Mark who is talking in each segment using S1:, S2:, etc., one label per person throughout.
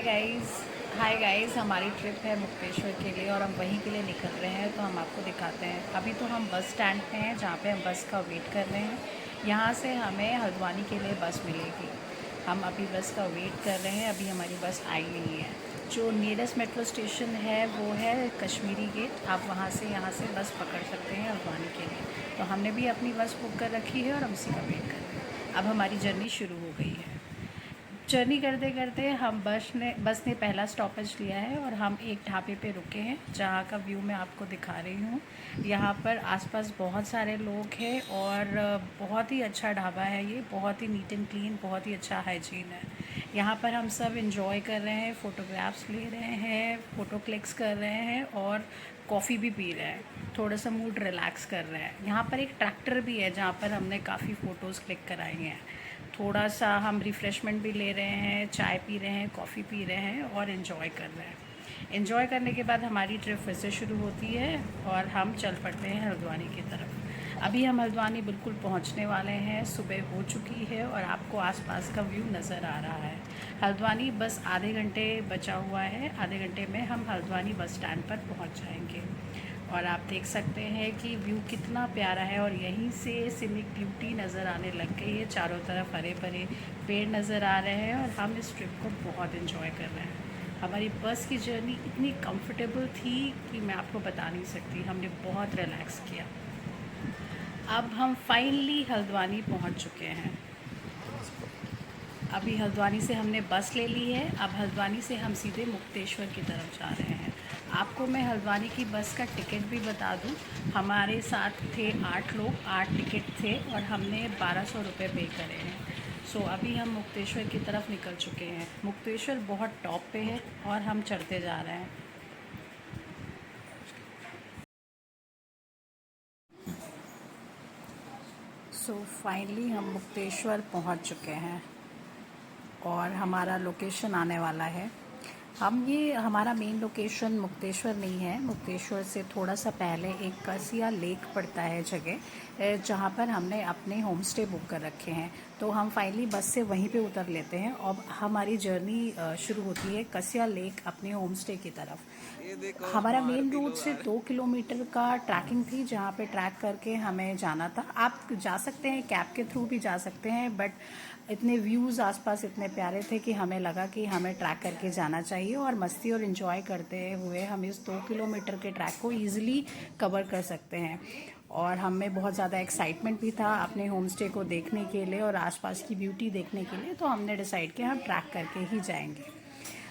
S1: Guys hi guys, हमारी trip है मुक्तेश्वर के लिए और हम वहीं के लिए निकल रहे हैं। तो हम आपको दिखाते हैं। अभी तो हम बस स्टैंड पे हैं जहाँ पे हम बस का वेट कर रहे हैं। यहाँ से हमें हल्द्वानी के लिए बस मिलेगी। हम अभी बस का वेट कर रहे हैं। अभी हमारी बस आई नहीं है। जो नियरेस्ट मेट्रो स्टेशन है वो है कश्मीरी गेट। आप वहाँ से यहाँ से बस पकड़ सकते हैं हल्द्वानी के लिए। तो हमने भी अपनी बस बुक कर रखी है और हम उसी का वेट कर रहे हैं। अब हमारी जर्नी शुरू हो गई है। जर्नी करते करते हम बस ने पहला स्टॉपेज लिया है और हम एक ढाबे पे रुके हैं जहाँ का व्यू मैं आपको दिखा रही हूँ। यहाँ पर आसपास बहुत सारे लोग हैं और बहुत ही अच्छा ढाबा है ये। बहुत ही नीट एंड क्लीन, बहुत ही अच्छा हाइजीन है। यहाँ पर हम सब इंजॉय कर रहे हैं, फ़ोटोग्राफ्स ले रहे हैं, फ़ोटो क्लिक्स कर रहे हैं और कॉफ़ी भी पी रहे हैं। थोड़ा सा मूड रिलैक्स कर रहे हैं। यहाँ पर एक ट्रैक्टर भी है जहाँ पर हमने काफ़ी फ़ोटोज़ क्लिक कराई हैं। थोड़ा सा हम रिफ़्रेशमेंट भी ले रहे हैं, चाय पी रहे हैं, कॉफ़ी पी रहे हैं और इन्जॉय कर रहे हैं। इन्जॉय करने के बाद हमारी ट्रिप फिर से शुरू होती है और हम चल पड़ते हैं हल्द्वानी की तरफ। अभी हम हल्द्वानी बिल्कुल पहुंचने वाले हैं। सुबह हो चुकी है और आपको आसपास का व्यू नज़र आ रहा है। हल्द्वानी बस आधे घंटे बचा हुआ है। आधे घंटे में हम हल्द्वानी बस स्टैंड पर पहुंच जाएंगे। और आप देख सकते हैं कि व्यू कितना प्यारा है और यहीं से सीनिक ब्यूटी नज़र आने लग गई है। चारों तरफ हरे भरे पेड़ नज़र आ रहे हैं और हम इस ट्रिप को बहुत इन्जॉय कर रहे हैं। हमारी बस की जर्नी इतनी कंफर्टेबल थी कि मैं आपको बता नहीं सकती। हमने बहुत रिलैक्स किया। अब हम फाइनली हल्द्वानी पहुंच चुके हैं। अभी हल्द्वानी से हमने बस ले ली है। अब हल्द्वानी से हम सीधे मुक्तेश्वर की तरफ जा रहे हैं। आपको मैं हल्द्वानी की बस का टिकट भी बता दूं। हमारे साथ थे 8 लोग, 8 टिकट थे और हमने 1200 रुपये पे करे हैं। सो अभी हम मुक्तेश्वर की तरफ निकल चुके हैं। मुक्तेश्वर बहुत टॉप पे है और हम चढ़ते जा रहे हैं। सो फाइनली हम मुक्तेश्वर पहुंच चुके हैं और हमारा लोकेशन आने वाला है। हमारा मेन लोकेशन मुक्तेश्वर नहीं है। मुक्तेश्वर से थोड़ा सा पहले एक कसिया लेक पड़ता है जगह, जहाँ पर हमने अपने होम स्टे बुक कर रखे हैं। तो हम फाइनली बस से वहीं पे उतर लेते हैं और हमारी जर्नी शुरू होती है कसिया लेक अपने होम स्टे की तरफ। हमारा मेन रूट से 2 किलोमीटर का ट्रैकिंग थी जहाँ पे ट्रैक करके हमें जाना था। आप जा सकते हैं, कैब के थ्रू भी जा सकते हैं, बट इतने व्यूज़ आसपास इतने प्यारे थे कि हमें लगा कि हमें ट्रैक करके जाना चाहिए और मस्ती और इन्जॉय करते हुए हम इस 2 किलोमीटर के ट्रैक को ईजिली कवर कर सकते हैं। और हमें बहुत ज़्यादा एक्साइटमेंट भी था अपने होम स्टे को देखने के लिए और आसपास की ब्यूटी देखने के लिए। तो हमने डिसाइड किया हम ट्रैक करके ही जाएंगे।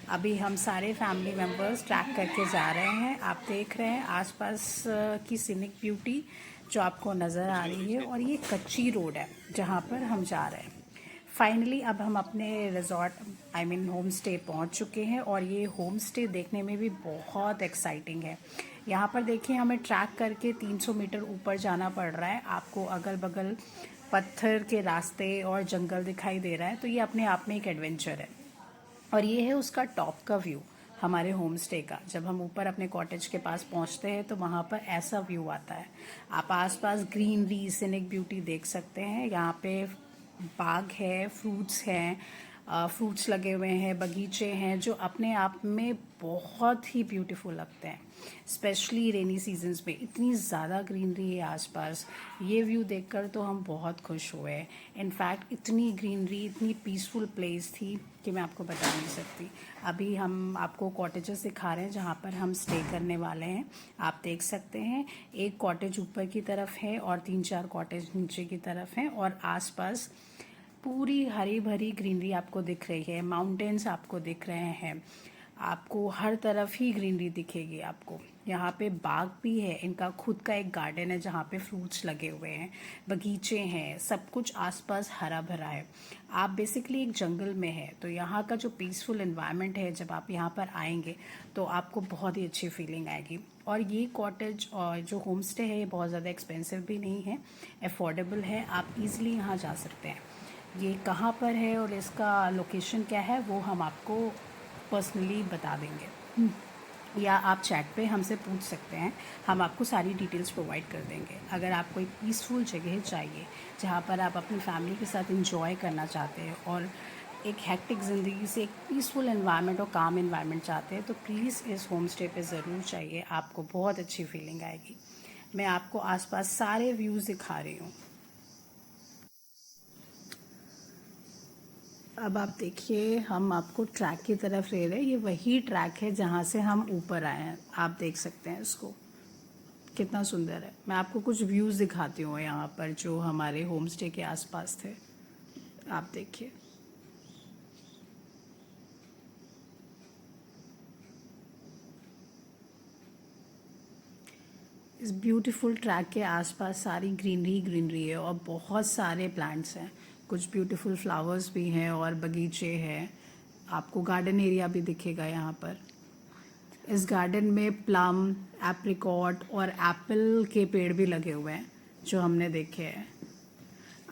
S1: अभी हम सारे फैमिली मेम्बर्स ट्रैक करके जा रहे हैं। आप देख रहे हैं आसपास की सीनिक ब्यूटी जो आपको नज़र आ रही है और ये कच्ची रोड है जहाँ पर हम जा रहे हैं। फाइनली अब हम अपने रिजॉर्ट होम स्टे पहुँच चुके हैं और ये होम स्टे देखने में भी बहुत एक्साइटिंग है। यहाँ पर देखिए हमें ट्रैक करके 300 मीटर ऊपर जाना पड़ रहा है। आपको अगल बगल पत्थर के रास्ते और जंगल दिखाई दे रहा है। तो ये अपने आप में एक एडवेंचर है। और ये है उसका टॉप का व्यू हमारे होम स्टे का। जब हम ऊपर अपने कॉटेज के पास पहुंचते हैं तो वहाँ पर ऐसा व्यू आता है। आप आसपास ग्रीनरी, सीनिक ब्यूटी देख सकते हैं। यहाँ पे बाग है, फ्रूट्स हैं, फ्रूट्स लगे हुए हैं, बगीचे हैं जो अपने आप में बहुत ही ब्यूटीफुल लगते हैं। स्पेशली रेनी सीजन्स में इतनी ज़्यादा ग्रीनरी है आसपास। ये व्यू देखकर तो हम बहुत खुश हुए। इनफैक्ट इतनी ग्रीनरी, इतनी पीसफुल प्लेस थी कि मैं आपको बता नहीं सकती। अभी हम आपको कॉटेजेस दिखा रहे हैं जहाँ पर हम स्टे करने वाले हैं। आप देख सकते हैं एक कॉटेज ऊपर की तरफ है और 3-4 कॉटेज नीचे की तरफ हैं और आसपास पूरी हरी भरी ग्रीनरी आपको दिख रही है। माउंटेन्स आपको दिख रहे हैं। आपको हर तरफ ही ग्रीनरी दिखेगी आपको। यहाँ पे बाग भी है, इनका खुद का एक गार्डन है जहाँ पे फ्रूट्स लगे हुए हैं, बगीचे हैं, सब कुछ आसपास हरा भरा है। आप बेसिकली एक जंगल में है तो यहाँ का जो पीसफुल एनवायरनमेंट है, जब आप यहाँ पर आएंगे तो आपको बहुत ही अच्छी फीलिंग आएगी। और ये कॉटेज और जो होम स्टे है ये बहुत ज़्यादा एक्सपेंसिव भी नहीं है, अफोर्डेबल है। आप इजीली यहाँ जा सकते हैं। ये कहाँ पर है और इसका लोकेशन क्या है वो हम आपको पर्सनली बता देंगे, या आप चैट पे हमसे पूछ सकते हैं। हम आपको सारी डिटेल्स प्रोवाइड कर देंगे। अगर आपको एक पीसफुल जगह चाहिए जहाँ पर आप अपनी फैमिली के साथ इंजॉय करना चाहते हैं और एक हेक्टिक ज़िंदगी से एक पीसफुल एनवायरनमेंट और काम एनवायरनमेंट चाहते हैं तो प्लीज़ इस होम स्टे पे ज़रूर चाहिए, आपको बहुत अच्छी फीलिंग आएगी। मैं आपको आसपास सारे व्यूज़ दिखा रही हूँ। अब आप देखिए, हम आपको ट्रैक की तरफ ले रहे हैं। ये वही ट्रैक है जहाँ से हम ऊपर आए हैं, आप देख सकते हैं इसको, कितना सुंदर है। मैं आपको कुछ व्यूज़ दिखाती हूँ यहाँ पर जो हमारे होम स्टे के आसपास थे, आप देखिए। इस ब्यूटीफुल ट्रैक के आसपास सारी ग्रीनरी ग्रीनरी है और बहुत सारे प्लांट्स हैं। कुछ ब्यूटीफुल फ्लावर्स भी हैं और बगीचे हैं। आपको गार्डन एरिया भी दिखेगा यहाँ पर। इस गार्डन में प्लम, एप्रिकॉट और एप्पल के पेड़ भी लगे हुए हैं जो हमने देखे हैं।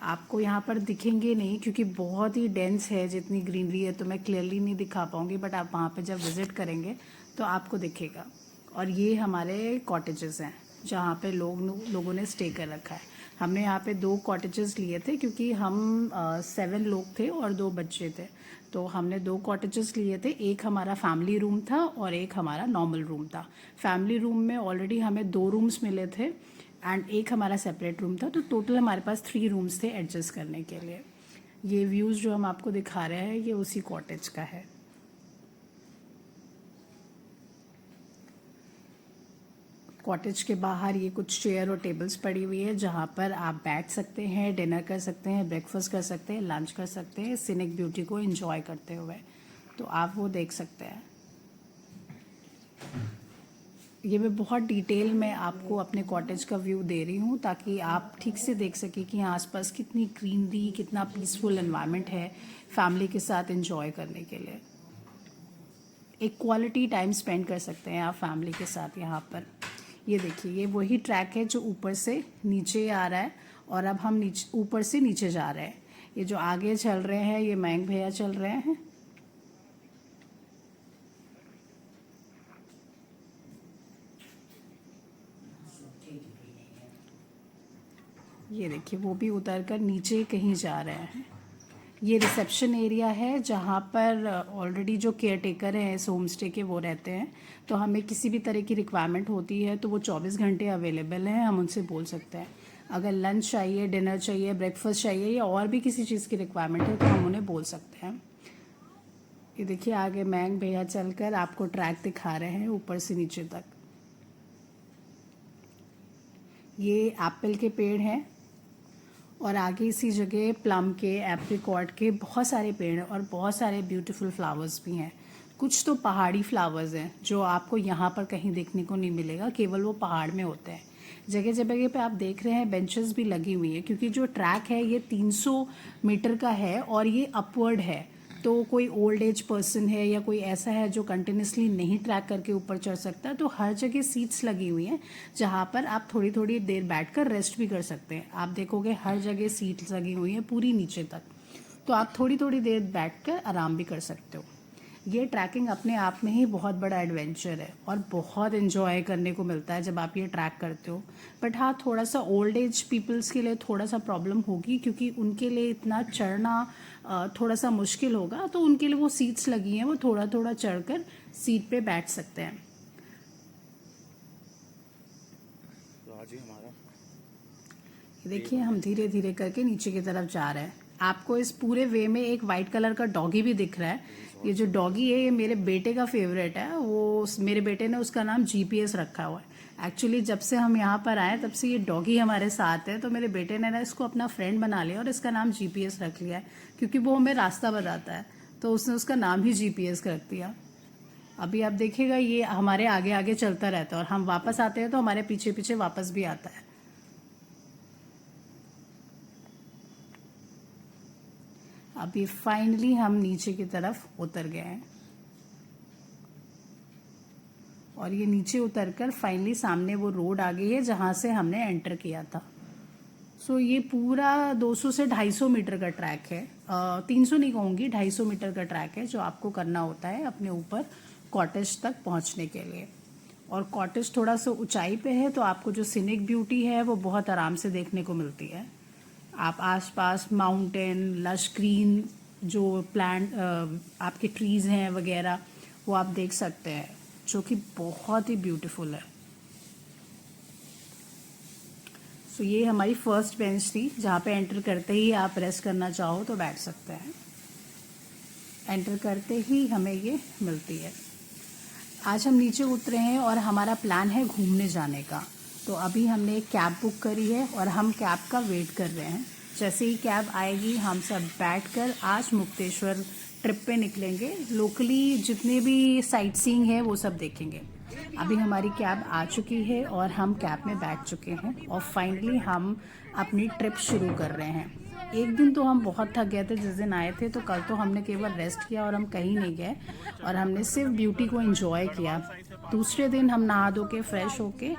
S1: आपको यहाँ पर दिखेंगे नहीं क्योंकि बहुत ही डेंस है, जितनी ग्रीनरी है तो मैं क्लियरली नहीं दिखा पाऊँगी, बट आप वहाँ पे जब विज़िट करेंगे तो आपको दिखेगा। और ये हमारे कॉटेजेस हैं जहाँ पे लोगों ने स्टे कर रखा है। हमने यहाँ पे 2 कॉटेजेस लिए थे क्योंकि हम 7 लोग थे और 2 बच्चे थे, तो हमने 2 कॉटेजेस लिए थे। एक हमारा फैमिली रूम था और एक हमारा नॉर्मल रूम था। फैमिली रूम में ऑलरेडी हमें 2 रूम्स मिले थे एंड एक हमारा सेपरेट रूम था, तो टोटल हमारे पास 3 रूम्स थे एडजस्ट करने के लिए। ये व्यूज़ जो हम आपको दिखा रहे हैं ये उसी कॉटेज का है। कॉटेज के बाहर ये कुछ चेयर और टेबल्स पड़ी हुई है जहाँ पर आप बैठ सकते हैं, डिनर कर सकते हैं, ब्रेकफास्ट कर सकते हैं, लंच कर सकते हैं, सीनिक ब्यूटी को एंजॉय करते हुए। तो आप वो देख सकते हैं। ये मैं बहुत डिटेल में आपको अपने कॉटेज का व्यू दे रही हूँ ताकि आप ठीक से देख सकें कि यहाँ आसपास कितनी ग्रीनरी, कितना पीसफुल एनवायरनमेंट है फैमिली के साथ एंजॉय करने के लिए। एक क्वालिटी टाइम स्पेंड कर सकते हैं आप फैमिली के साथ यहाँ पर। ये देखिए, ये वही ट्रैक है जो ऊपर से नीचे आ रहा है और अब हम नीचे ऊपर से नीचे जा रहे हैं। ये जो आगे चल रहे हैं ये मयंक भैया चल रहे हैं। ये देखिए, वो भी उतर कर नीचे कहीं जा रहे हैं। ये रिसेप्शन एरिया है जहाँ पर ऑलरेडी जो केयर टेकर हैं इस होम स्टे के वो रहते हैं, तो हमें किसी भी तरह की रिक्वायरमेंट होती है तो वो 24 घंटे अवेलेबल हैं, हम उनसे बोल सकते हैं। अगर लंच चाहिए, डिनर चाहिए, ब्रेकफास्ट चाहिए या और भी किसी चीज़ की रिक्वायरमेंट है तो हम उन्हें बोल सकते हैं। ये देखिए, आगे मयंक भैया चलकर आपको ट्रैक दिखा रहे हैं ऊपर से नीचे तक। ये एप्पल के पेड़ हैं और आगे इसी जगह प्लम के, एप्रिकॉट के बहुत सारे पेड़ हैं और बहुत सारे ब्यूटीफुल फ्लावर्स भी हैं। कुछ तो पहाड़ी फ्लावर्स हैं जो आपको यहाँ पर कहीं देखने को नहीं मिलेगा, केवल वो पहाड़ में होते हैं। जगह जगह पे आप देख रहे हैं बेंचेस भी लगी हुई हैं क्योंकि जो ट्रैक है ये 300 मीटर का है और ये अपवर्ड है, तो कोई ओल्ड एज पर्सन है या कोई ऐसा है जो कंटिन्यूसली नहीं ट्रैक करके ऊपर चढ़ सकता, तो हर जगह सीट्स लगी हुई हैं जहाँ पर आप थोड़ी थोड़ी देर बैठकर रेस्ट भी कर सकते हैं। आप देखोगे हर जगह सीट्स लगी हुई हैं पूरी नीचे तक, तो आप थोड़ी थोड़ी देर बैठकर आराम भी कर सकते हो। ये ट्रैकिंग अपने आप में ही बहुत बड़ा एडवेंचर है और बहुत इन्जॉय करने को मिलता है जब आप ये ट्रैक करते हो। बट हाँ, थोड़ा सा ओल्ड एज पीपल्स के लिए थोड़ा सा प्रॉब्लम होगी क्योंकि उनके लिए इतना चढ़ना थोड़ा सा मुश्किल होगा, तो उनके लिए वो सीट्स लगी हैं, वो थोड़ा थोड़ा चढ़कर सीट पे बैठ सकते हैं।
S2: तो आज ही हमारा
S1: देखिए, हम धीरे धीरे करके नीचे की तरफ जा रहे हैं। आपको इस पूरे वे में एक वाइट कलर का डॉगी भी दिख रहा है। ये जो डॉगी है ये मेरे बेटे का फेवरेट है। मेरे बेटे ने उसका नाम GPS रखा हुआ है। एक्चुअली जब से हम यहाँ पर आए तब से ये डॉगी हमारे साथ है, तो मेरे बेटे ने ना इसको अपना फ्रेंड बना लिया और इसका नाम GPS रख लिया है क्योंकि वो हमें रास्ता बताता है, तो उसने उसका नाम ही GPS रख दिया। अभी आप देखिएगा ये हमारे आगे आगे चलता रहता है और हम वापस आते हैं तो हमारे पीछे पीछे वापस भी आता है। अभी फाइनली हम नीचे की तरफ उतर गए हैं और ये नीचे उतरकर फाइनली सामने वो रोड आ गई है जहाँ से हमने एंटर किया था। सो ये पूरा 200 से 250 मीटर का ट्रैक है, 300 नहीं कहूँगी, 250 मीटर का ट्रैक है जो आपको करना होता है अपने ऊपर कॉटेज तक पहुँचने के लिए। और कॉटेज थोड़ा सा ऊंचाई पे है तो आपको जो सीनिक ब्यूटी है वो बहुत आराम से देखने को मिलती है। आप आसपास माउंटेन, लश ग्रीन जो प्लांट आपके ट्रीज़ हैं वगैरह वो आप देख सकते हैं, जो कि बहुत ही ब्यूटीफुल है। सो ये हमारी फर्स्ट बेंच थी जहाँ पे एंटर करते ही आप रेस्ट करना चाहो तो बैठ सकते हैं। एंटर करते ही हमें ये मिलती है। आज हम नीचे उतरे हैं और हमारा प्लान है घूमने जाने का। तो अभी हमने एक कैब बुक करी है और हम कैब का वेट कर रहे हैं। जैसे ही कैब आएगी हम सब बैठकर आज मुक्तेश्वर ट्रिप पे निकलेंगे। लोकली जितने भी साइट सीइंग है वो सब देखेंगे। अभी हमारी कैब आ चुकी है और हम कैब में बैठ चुके हैं और फाइनली हम अपनी ट्रिप शुरू कर रहे हैं। एक दिन तो हम बहुत थक गए थे जिस दिन आए थे, तो कल तो हमने केवल रेस्ट किया और हम कहीं नहीं गए और हमने सिर्फ ब्यूटी को एंजॉय किया। दूसरे दिन हम नहा धो के फ्रेश होके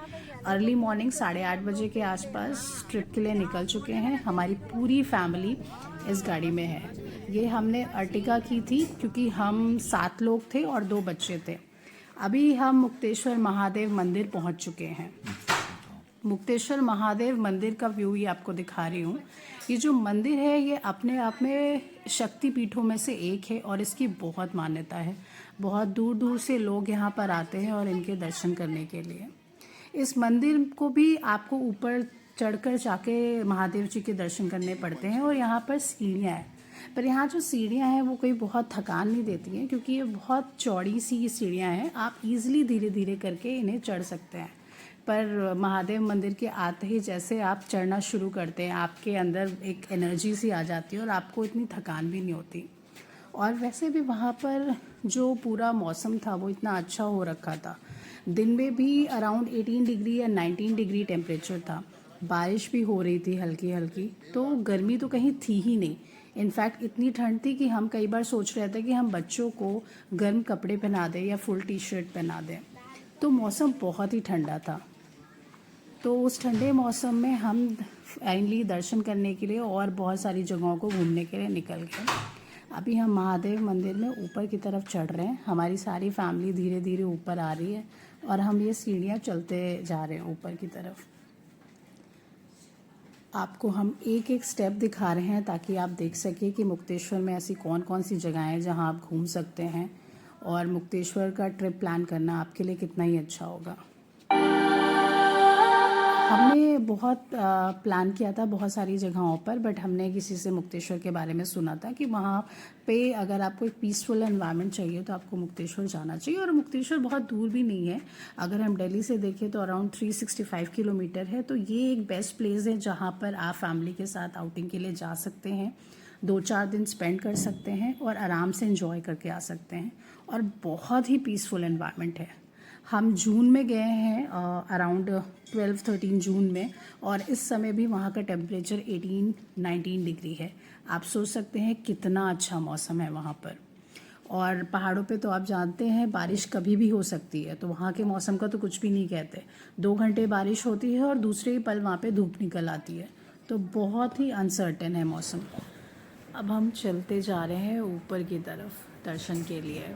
S1: अर्ली मॉर्निंग 8:30 बजे के आसपास ट्रिप के लिए निकल चुके हैं। हमारी पूरी फैमिली इस गाड़ी में है। ये हमने अर्टिगा की थी क्योंकि हम 7 लोग थे और 2 बच्चे थे। अभी हम मुक्तेश्वर महादेव मंदिर पहुंच चुके हैं। मुक्तेश्वर महादेव मंदिर का व्यू ही आपको दिखा रही हूँ। ये जो मंदिर है ये अपने आप में शक्ति पीठों में से एक है और इसकी बहुत मान्यता है। बहुत दूर दूर से लोग यहाँ पर आते हैं और इनके दर्शन करने के लिए। इस मंदिर को भी आपको ऊपर चढ़कर जाके महादेव जी के दर्शन करने पड़ते हैं और यहाँ पर सीढ़ियाँ हैं। पर यहाँ जो सीढ़ियाँ हैं वो कोई बहुत थकान नहीं देती हैं क्योंकि ये बहुत चौड़ी सी सीढ़ियाँ हैं। आप इजीली धीरे धीरे करके इन्हें चढ़ सकते हैं। पर महादेव मंदिर के आते ही जैसे आप चढ़ना शुरू करते हैं आपके अंदर एक एनर्जी सी आ जाती है और आपको इतनी थकान भी नहीं होती। और वैसे भी वहाँ पर जो पूरा मौसम था वो इतना अच्छा हो रखा था। दिन में भी अराउंड 18 डिग्री या 19 डिग्री टेम्परेचर था। बारिश भी हो रही थी हल्की हल्की, तो गर्मी तो कहीं थी ही नहीं। इनफैक्ट इतनी ठंड थी कि हम कई बार सोच रहे थे कि हम बच्चों को गर्म कपड़े पहना दें या फुल टी शर्ट पहना दें। तो मौसम बहुत ही ठंडा था। तो उस ठंडे मौसम में हम फाइनली दर्शन करने के लिए और बहुत सारी जगहों को घूमने के लिए निकल गए। अभी हम महादेव मंदिर में ऊपर की तरफ चढ़ रहे हैं। हमारी सारी फैमिली धीरे धीरे ऊपर आ रही है और हम ये सीढ़ियाँ चलते जा रहे हैं ऊपर की तरफ। आपको हम एक एक स्टेप दिखा रहे हैं ताकि आप देख सकें कि मुक्तेश्वर में ऐसी कौन कौन सी जगहें हैं जहां आप घूम सकते हैं और मुक्तेश्वर का ट्रिप प्लान करना आपके लिए कितना ही अच्छा होगा। हमने बहुत प्लान किया था बहुत सारी जगहों पर, बट हमने किसी से मुक्तेश्वर के बारे में सुना था कि वहाँ पे अगर आपको एक पीसफुल एनवायरनमेंट चाहिए तो आपको मुक्तेश्वर जाना चाहिए। और मुक्तेश्वर बहुत दूर भी नहीं है। अगर हम दिल्ली से देखें तो अराउंड 365 किलोमीटर है। तो ये एक बेस्ट प्लेस है जहाँ पर आप फैमिली के साथ आउटिंग के लिए जा सकते हैं, 2-4 दिन स्पेंड कर सकते हैं और आराम से एंजॉय करके आ सकते हैं। और बहुत ही पीसफुल एनवायरनमेंट है। हम जून में गए हैं अराउंड 12-13 जून में, और इस समय भी वहाँ का टेम्परेचर 18-19 डिग्री है। आप सोच सकते हैं कितना अच्छा मौसम है वहाँ पर। और पहाड़ों पे तो आप जानते हैं बारिश कभी भी हो सकती है, तो वहाँ के मौसम का तो कुछ भी नहीं कहते। 2 घंटे बारिश होती है और दूसरे ही पल वहाँ पे धूप निकल आती है। तो बहुत ही अनसर्टेन है मौसम। अब हम चलते जा रहे हैं ऊपर की तरफ दर्शन के लिए।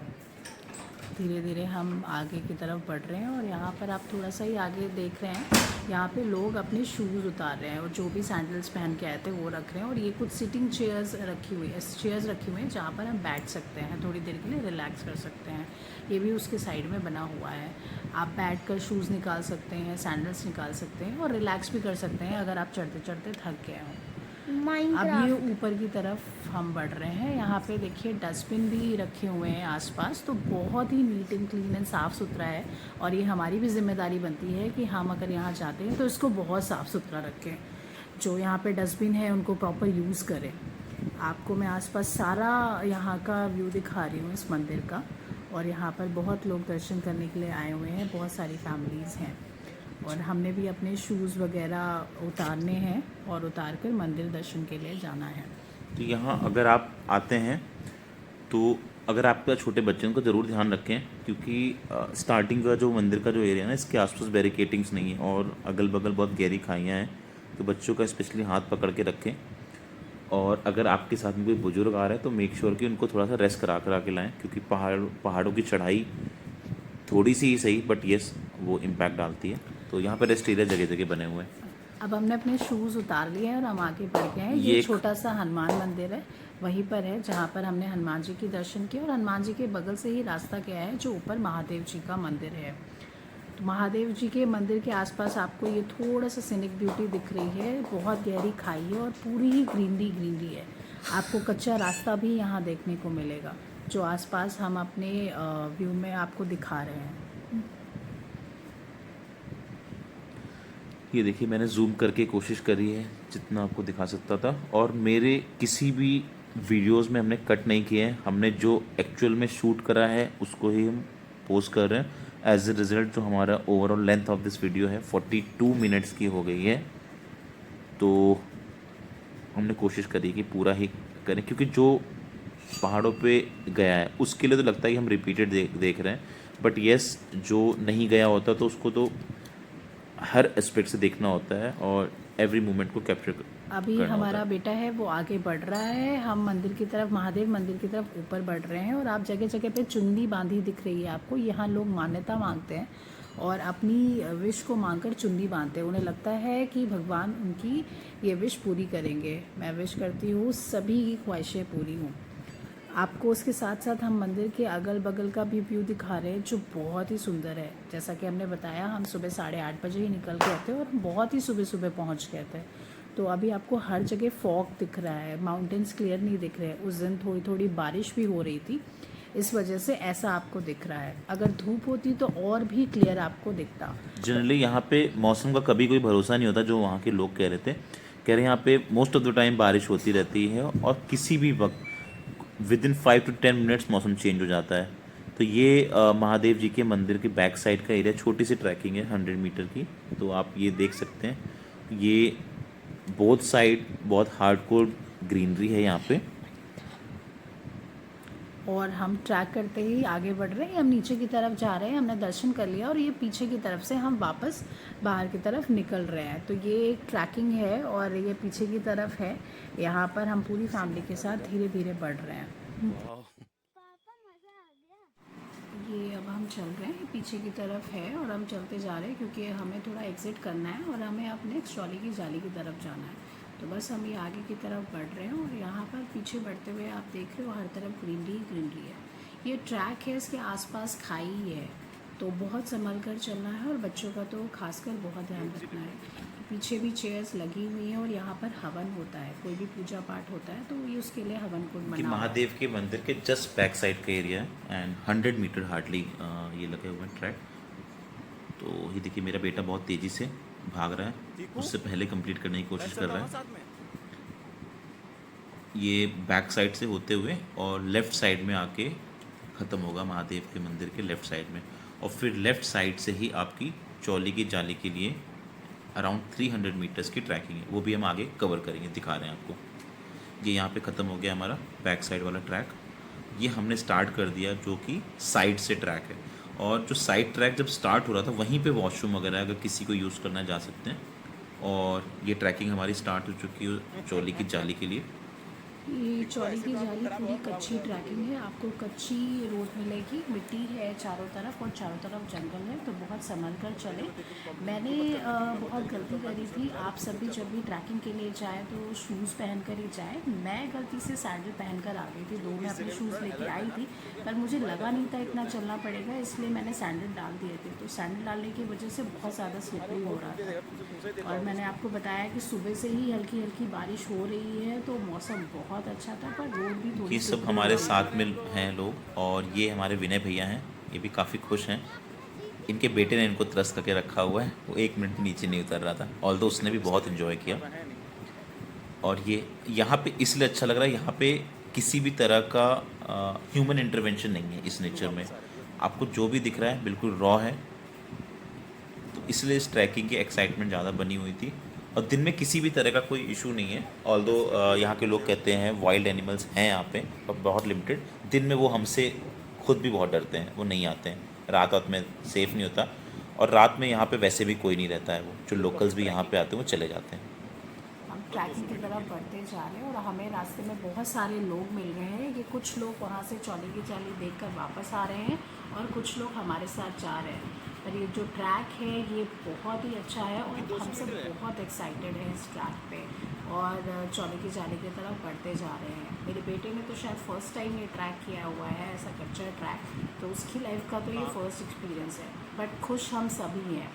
S1: धीरे धीरे हम आगे की तरफ बढ़ रहे हैं और यहाँ पर आप थोड़ा सा ही आगे देख रहे हैं, यहाँ पे लोग अपने शूज़ उतार रहे हैं और जो भी सैंडल्स पहन के आए थे वो रख रहे हैं। और ये कुछ सिटिंग चेयर्स रखी हुई है जहाँ पर हम बैठ सकते हैं, थोड़ी देर के लिए रिलैक्स कर सकते हैं। ये भी उसके साइड में बना हुआ है। आप बैठ कर शूज़ निकाल सकते हैं, सैंडल्स निकाल सकते हैं और रिलैक्स भी कर सकते हैं अगर आप चढ़ते चढ़ते थक गए हों। अब ये ऊपर की तरफ हम बढ़ रहे हैं। यहाँ पे देखिए डस्टबिन भी रखे हुए हैं आसपास, तो बहुत ही नीट एंड क्लीन एंड साफ़ सुथरा है। और ये हमारी भी जिम्मेदारी बनती है कि हम अगर यहाँ जाते हैं तो इसको बहुत साफ़ सुथरा रखें। जो यहाँ पे डस्टबिन है उनको प्रॉपर यूज़ करें। आपको मैं आसपास सारा यहाँ का व्यू दिखा रही हूँ इस मंदिर का। और यहाँ पर बहुत लोग दर्शन करने के लिए आए हुए हैं, बहुत सारी फैमिलीज़ हैं। और हमने भी अपने शूज़ वगैरह उतारने हैं और उतार कर मंदिर दर्शन के लिए जाना है।
S2: तो यहाँ अगर आप आते हैं तो अगर आपका छोटे बच्चे उनको ज़रूर ध्यान रखें, क्योंकि स्टार्टिंग का जो मंदिर का जो एरिया है ना, इसके आसपास बैरिकेटिंग्स नहीं है और अगल बगल बहुत गहरी खाइयाँ हैं। तो बच्चों का स्पेशली हाथ पकड़ के रखें। और अगर आपके साथ में कोई बुजुर्ग आ रहा है तो मेक श्योर कि उनको थोड़ा सा रेस्ट करा के लाएँ, क्योंकि पहाड़ों की चढ़ाई थोड़ी सी ही सही बट येस वो इम्पैक्ट डालती है। तो यहाँ पर रेस्ट एरिया जगह जगह बने हुए हैं।
S1: अब हमने अपने शूज़ उतार लिए हैं और हम आगे बढ़ गए हैं। ये छोटा सा हनुमान मंदिर है। वहीं पर है जहाँ पर हमने हनुमान जी के दर्शन किए, और हनुमान जी के बगल से ही रास्ता गया है जो ऊपर महादेव जी का मंदिर है। तो महादेव जी के मंदिर के आसपास आपको ये थोड़ा सा सीनिक ब्यूटी दिख रही है, बहुत गहरी खाई है और पूरी ही ग्रीनरी ग्रीनरी है। आपको कच्चा रास्ता भी यहाँ देखने को मिलेगा जो आसपास हम अपने व्यू में आपको दिखा रहे हैं।
S2: ये देखिए, मैंने जूम करके कोशिश करी है जितना आपको दिखा सकता था, और मेरे किसी भी वीडियोस में हमने कट नहीं किए हैं। हमने जो एक्चुअल में शूट करा है उसको ही हम पोस्ट कर रहे हैं। एज ए रिज़ल्ट जो हमारा overall length of this video है 42 मिनट्स की हो गई है। तो हमने कोशिश करी कि पूरा ही करें, क्योंकि जो पहाड़ों पे गया है उसके लिए तो लगता है कि हम रिपीटेड देख रहे हैं, बट येस जो नहीं गया होता तो उसको तो हर एस्पेक्ट से देखना होता है और एवरी मोमेंट को कैप्चर
S1: अभी
S2: करना
S1: हमारा
S2: होता है।
S1: बेटा है वो आगे बढ़ रहा है, हम मंदिर की तरफ, महादेव मंदिर की तरफ ऊपर बढ़ रहे हैं। और आप जगह जगह पे चुन्नी बांधी दिख रही है आपको। यहाँ लोग मान्यता मांगते हैं और अपनी विश को मांगकर चुन्नी बांधते हैं। उन्हें लगता है कि भगवान उनकी ये विश पूरी करेंगे। मैं विश करती हूँ सभी की ख्वाहिशें पूरी हों। आपको उसके साथ साथ हम मंदिर के अगल बगल का भी व्यू दिखा रहे हैं जो बहुत ही सुंदर है। जैसा कि हमने बताया, हम सुबह 8:30 बजे ही निकल गए थे और बहुत ही सुबह सुबह पहुंच गए थे। तो अभी आपको हर जगह फॉग दिख रहा है, माउंटेन्स क्लियर नहीं दिख रहे हैं। उस दिन थोड़ी थोड़ी बारिश भी हो रही थी, इस वजह से ऐसा आपको दिख रहा है। अगर धूप होती तो और भी क्लियर आपको दिखता।
S2: जनरली यहाँ पे मौसम का कभी कोई भरोसा नहीं होता, जो वहाँ के लोग कह रहे थे। कह रहे हैं यहाँ पे मोस्ट ऑफ द टाइम बारिश होती रहती है और किसी भी वक्त विद इन 5 to 10 मिनट्स मौसम चेंज हो जाता है। तो ये महादेव जी के मंदिर के बैक साइड का एरिया, छोटी सी ट्रैकिंग है 100 मीटर की। तो आप ये देख सकते हैं, ये बोथ साइड बहुत हार्डकोर ग्रीनरी है यहाँ पे।
S1: और हम ट्रैक करते ही आगे बढ़ रहे हैं। हम नीचे की तरफ जा रहे हैं, हमने दर्शन कर लिया और ये पीछे की तरफ से हम वापस बाहर की तरफ निकल रहे हैं। तो ये एक ट्रैकिंग है और ये पीछे की तरफ है। यहाँ पर हम पूरी फैमिली के साथ धीरे धीरे बढ़ रहे हैं। ये अब हम चल रहे हैं, पीछे की तरफ है और हम चलते जा रहे हैं क्योंकि हमें थोड़ा एग्जिट करना है और हमें अपने ट्रॉली की जाली की तरफ जाना है। तो बस हम ये आगे की तरफ बढ़ रहे हैं और यहाँ पर पीछे बढ़ते हुए आप देख रहे हो हर तरफ ग्रीनरी ग्रीनरी है। ये ट्रैक है, इसके आसपास खाई है, तो बहुत संभल कर चलना है और बच्चों का तो खासकर बहुत ध्यान रखना है। पीछे भी चेयर्स लगी हुई हैं और यहाँ पर हवन होता है, कोई भी पूजा पाठ होता है तो ये उसके लिए हवन कुंड
S2: कि
S1: बना हुआ है।
S2: महादेव के मंदिर के जस्ट बैक साइड का एरिया है एंड 100 मीटर हार्डली ये लगे हुए हैं ट्रैक। तो ये देखिए, मेरा बेटा बहुत तेज़ी से भाग रहा है, उससे पहले कंप्लीट करने की कोशिश कर रहा है। ये बैक साइड से होते हुए और लेफ़्ट साइड में आके ख़त्म होगा महादेव के मंदिर के लेफ़्ट साइड में, और फिर लेफ़्ट साइड से ही आपकी चौली की जाली के लिए अराउंड 300 मीटर्स की ट्रैकिंग है। वो भी हम आगे कवर करेंगे, दिखा रहे हैं आपको। ये यहाँ पे ख़त्म हो गया हमारा बैक साइड वाला ट्रैक। ये हमने स्टार्ट कर दिया जो कि साइड से ट्रैक है, और जो साइड ट्रैक जब स्टार्ट हो रहा था वहीं पे वॉशरूम वगैरह अगर किसी को यूज़ करना जा सकते हैं। और ये ट्रैकिंग हमारी स्टार्ट हो चुकी है चौली की जाली के लिए।
S1: ये चौड़ी की जाली पूरी कच्ची ट्रैकिंग है, आपको कच्ची रोड मिलेगी, मिट्टी है चारों तरफ और चारों तरफ जंगल है, तो बहुत संभल कर चले। मैंने बहुत गलती करी थी। आप सब भी जब भी ट्रैकिंग के लिए जाए तो शूज़ पहन कर ही जाए। मैं गलती से सैंडल पहन कर आ गई थी, 2 मैं अपने शूज़ लेके आई थी, पर मुझे लगा नहीं था इतना चलना पड़ेगा, इसलिए मैंने सैंडल डाल दिए थे। तो सैंडल डालने की वजह से बहुत ज़्यादा स्लिपरी हो रहा था। और मैंने आपको बताया कि सुबह से ही हल्की हल्की बारिश हो रही है, तो मौसम बहुत अच्छा था, पर रोड भी थोड़ी
S2: ये सब
S1: slippery
S2: हमारे
S1: हो रही
S2: साथ
S1: थी।
S2: में हैं लोग, और ये हमारे विनय भैया हैं, ये भी काफ़ी खुश हैं। इनके बेटे ने इनको त्रस्त करके रखा हुआ है, वो 1 मिनट भी नीचे नहीं उतर रहा था, ऑल्दो उसने भी बहुत इन्जॉय किया। और ये यहाँ पे इसलिए अच्छा लग रहा है, यहाँ पे किसी भी तरह का ह्यूमन इंटरवेंशन नहीं है इस नेचर में। आपको जो भी दिख रहा है बिल्कुल रॉ है, तो इसलिए इस ट्रैकिंग की एक्साइटमेंट ज़्यादा बनी हुई थी। और दिन में किसी भी तरह का कोई इशू नहीं है, ऑल्दो यहाँ के लोग कहते हैं वाइल्ड एनिमल्स हैं यहाँ पे और बहुत लिमिटेड। दिन में वो हमसे खुद भी बहुत डरते हैं, वो नहीं आते हैं। रात रात में सेफ़ नहीं होता, और रात में यहाँ पे वैसे भी कोई नहीं रहता है। वो जो लोकल्स भी यहाँ पे आते हैं वो चले जाते हैं।
S1: हम ट्रैकिंग की तरफ बढ़ते जा रहे हैं और हमें रास्ते में बहुत सारे लोग मिल रहे हैं। ये कुछ लोग वहाँ से चौली की जाली देखकर वापस आ रहे हैं और कुछ लोग हमारे साथ जा रहे हैं। पर ये जो ट्रैक है ये बहुत ही अच्छा है और हम सब बहुत एक्साइटेड हैं इस ट्रैक पे। और चौले की जाली की तरफ बढ़ते जा रहे हैं। मेरे बेटे ने तो शायद फ़र्स्ट टाइम ये ट्रैक किया हुआ है, ऐसा कच्चा ट्रैक, तो उसकी लाइफ का तो ये फ़र्स्ट एक्सपीरियंस है। बट खुश हम सभी हैं।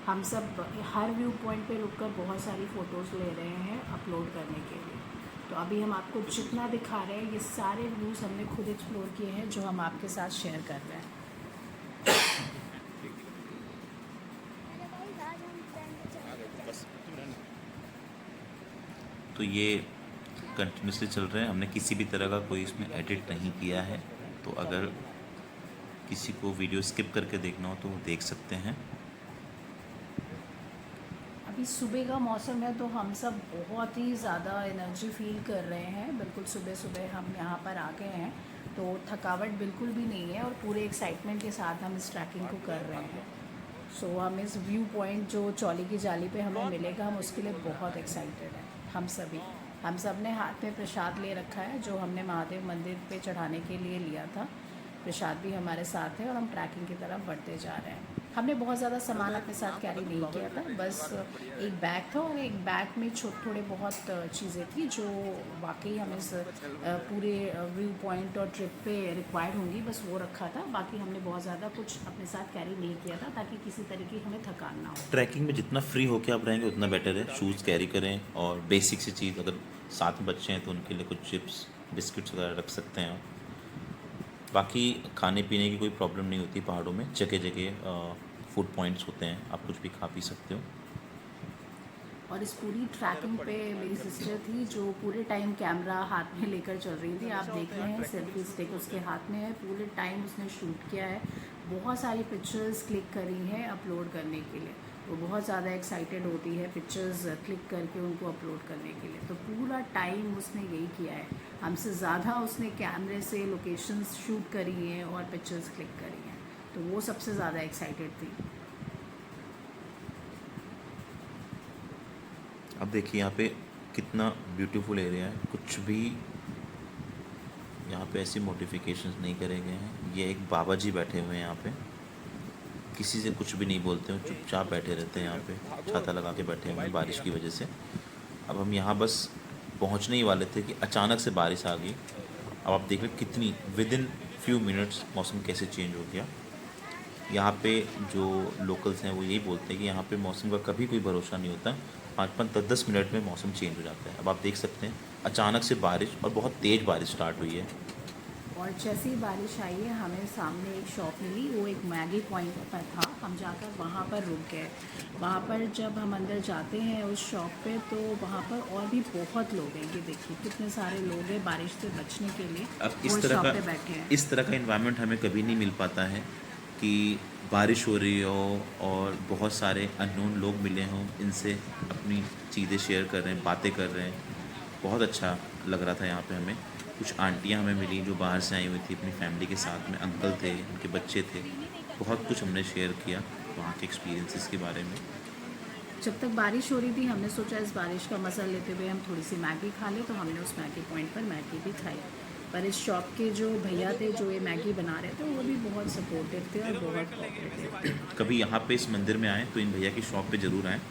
S1: हम सब हर व्यू पॉइंट पे रुककर बहुत सारी फ़ोटोज़ ले रहे हैं अपलोड करने के लिए। तो अभी हम आपको जितना दिखा रहे हैं, ये सारे व्यूज़ हमने खुद एक्सप्लोर किए हैं, जो हम आपके साथ शेयर कर रहे हैं।
S2: तो ये कंटिन्यूसली चल रहे हैं, हमने किसी भी तरह का कोई इसमें एडिट नहीं किया है। तो अगर किसी को वीडियो स्किप करके देखना हो तो वो देख सकते हैं।
S1: अभी सुबह का मौसम है तो हम सब बहुत ही ज़्यादा एनर्जी फील कर रहे हैं। बिल्कुल सुबह सुबह हम यहाँ पर आ गए हैं, तो थकावट बिल्कुल भी नहीं है और पूरे एक्साइटमेंट के साथ हम इस ट्रैकिंग को कर रहे हैं। सो हम इस व्यू पॉइंट जो चौली की जाली पे हमें मिलेगा, हम उसके लिए बहुत एक्साइटेड हैं। हम सब ने हाथ में प्रसाद ले रखा है, जो हमने महादेव मंदिर पे चढ़ाने के लिए लिया था। प्रसाद भी हमारे साथ है और हम ट्रैकिंग की तरफ बढ़ते जा रहे हैं। हमने बहुत ज़्यादा सामान अपने साथ कैरी नहीं किया था, बस एक बैग था और एक बैग में थोड़े बहुत चीज़ें थी जो वाकई हमें पूरे व्यू पॉइंट और ट्रिप पे रिक्वायर्ड होंगी, बस वो रखा था। बाकी हमने बहुत ज़्यादा कुछ अपने साथ कैरी नहीं किया था, ताकि किसी तरह की हमें थकान ना हो।
S2: ट्रैकिंग में जितना फ्री होके आप रहेंगे उतना बेटर है। शूज़ कैरी करें और बेसिक सी चीज़, अगर साथ में बच्चे हैं तो उनके लिए कुछ चिप्स बिस्किट्स वगैरह रख सकते हैं आप। बाकी खाने पीने की कोई प्रॉब्लम नहीं होती पहाड़ों में, जगह जगह फूड पॉइंट्स होते हैं, आप कुछ भी खा पी सकते हो।
S1: और इस पूरी ट्रैकिंग पे मेरी सिस्टर थी, जो पूरे टाइम कैमरा हाथ में लेकर चल रही थी। आप देख रहे हैं सेल्फी स्टिक उसके हाथ में है, पूरे टाइम उसने शूट किया है, बहुत सारी पिक्चर्स क्लिक करी हैं अपलोड करने के लिए। वो बहुत ज़्यादा एक्साइटेड होती है पिक्चर्स क्लिक करके उनको अपलोड करने के लिए, तो पूरा टाइम उसने यही किया है। हमसे ज़्यादा उसने कैमरे से लोकेशंस शूट करी हैं और पिक्चर्स क्लिक करी हैं, तो वो सबसे ज़्यादा एक्साइटेड थी।
S2: अब देखिए यहाँ पे कितना ब्यूटीफुल एरिया है, कुछ भी यहाँ पे ऐसी मॉडिफिकेशंस नहीं करे गए हैं। ये एक बाबा जी बैठे हुए हैं यहाँ पे, किसी से कुछ भी नहीं बोलते हैं, चुपचाप बैठे रहते हैं यहाँ पे, छाता लगा के बैठे हुए हैं बारिश की वजह से। अब हम यहाँ बस पहुँचने ही वाले थे कि अचानक से बारिश आ गई। अब आप देख रहे कितनी विदिन फ्यू मिनट्स मौसम कैसे चेंज हो गया। यहाँ पे जो लोकल्स हैं वो यही बोलते हैं कि यहाँ पे मौसम का कभी कोई भरोसा नहीं होता, 5-5 10 मिनट में मौसम चेंज हो जाता है। अब आप देख सकते हैं अचानक से बारिश, और बहुत तेज़ बारिश स्टार्ट हुई है।
S1: और जैसे ही बारिश आई है, हमें सामने एक शॉप मिली, वो एक मैगी पॉइंट पर था। हम जाकर वहाँ पर रुक गए। वहाँ पर जब हम अंदर जाते हैं उस शॉप पे, तो वहाँ पर और भी बहुत लोग हैं। ये देखिए कितने सारे लोग हैं बारिश से बचने के लिए
S2: अब
S1: वो शॉप पे बैठे हैं।
S2: इस तरह का इन्वायरमेंट हमें कभी नहीं मिल पाता है कि बारिश हो रही हो और बहुत सारे अननोन लोग मिले हों, इनसे अपनी चीज़ें शेयर कर रहे हैं, बातें कर रहे हैं। बहुत अच्छा लग रहा था यहाँ पे हमें। कुछ आंटियाँ हमें मिली जो बाहर से आई हुई थी अपनी फैमिली के साथ में, अंकल थे, उनके बच्चे थे। बहुत कुछ हमने शेयर किया वहाँ के एक्सपीरियंसेस के बारे में।
S1: जब तक बारिश हो रही थी, हमने सोचा इस बारिश का मज़ा लेते हुए हम थोड़ी सी मैगी खा लें, तो हमने उस मैगी पॉइंट पर मैगी भी खाई। पर इस शॉप के जो भैया थे जो ये मैगी बना रहे थे, वो भी बहुत सपोर्टिव थे और बहुत कोऑपरेटिव थे।
S2: कभी यहाँ पे इस मंदिर में आएँ तो इन भैया की शॉप पे ज़रूर आएँ।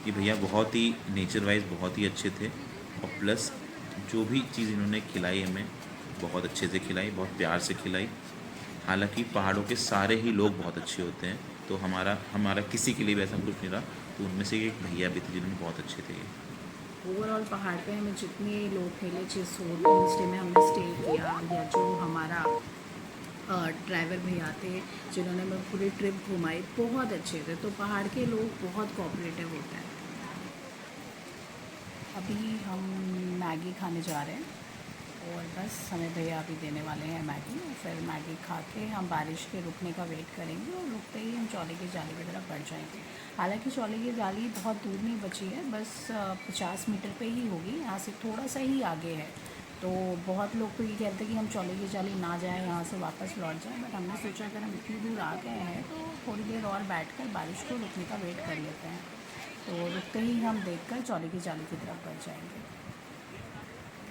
S2: ये भैया बहुत ही नेचर वाइज बहुत ही अच्छे थे, और प्लस जो भी चीज़ इन्होंने खिलाई हमें बहुत अच्छे से खिलाई, बहुत प्यार से खिलाई। हालांकि पहाड़ों के सारे ही लोग बहुत अच्छे होते हैं, तो हमारा किसी के लिए भी ऐसा कुछ नहीं रहा। तो उनमें से एक भैया भी थे जिन्होंने बहुत अच्छे थे ये।
S1: ओवरऑल पहाड़ पे हमें जितने लोग मिले, जिस होम स्टे में हमने स्टे किया, या जो हमारा ड्राइवर भैया थे जिन्होंने हमें पूरी ट्रिप घुमाई, बहुत अच्छे थे। तो पहाड़ के लोग बहुत कोऑपरेटिव होते हैं। अभी हम मैगी खाने जा रहे हैं और बस हमें भैया अभी देने वाले हैं मैगी। फिर मैगी खा के हम बारिश के रुकने का वेट करेंगे, और रुकते ही हम चौले की जाली की तरफ बढ़ जाएंगे। हालांकि चौले की जाली बहुत दूर नहीं बची है, बस 50 मीटर पे ही होगी, यहाँ से थोड़ा सा ही आगे है। तो बहुत लोग तो ये कहते हैं कि हम चौले की जाली ना जाएं, यहाँ से वापस लौट जाएं, बट हमने सोचा अगर हम इतनी दूर आ गए हैं तो थोड़ी देर और बैठकर बारिश को रुकने का वेट कर लेते हैं। तो रुकते ही हम देखकर चौले की जाली की तरफ बढ़ जाएंगे।